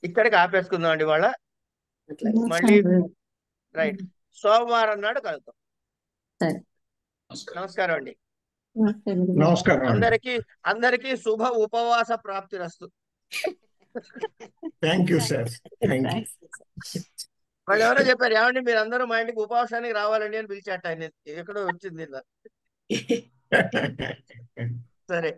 ఇక్కడికి ఆపేసుకుందాం అండి ఇవాళ. మళ్ళీ రైట్ సోమవారం నాడు కలుద్దాం. నమస్కారం అండి. నమస్కారం అండి. అందరికీ శుభ ఉపవాస ప్రాప్తిరస్తు. Thank you sir. Thank you. వాళ్ళు ఎవరో చెప్పారు, ఏమండి మీరు అందరూ మా ఇంటికి ఉపవాసానికి రావాలండి అని పిలిచాట ఆయన, ఎక్కడో వచ్చింది. సరే.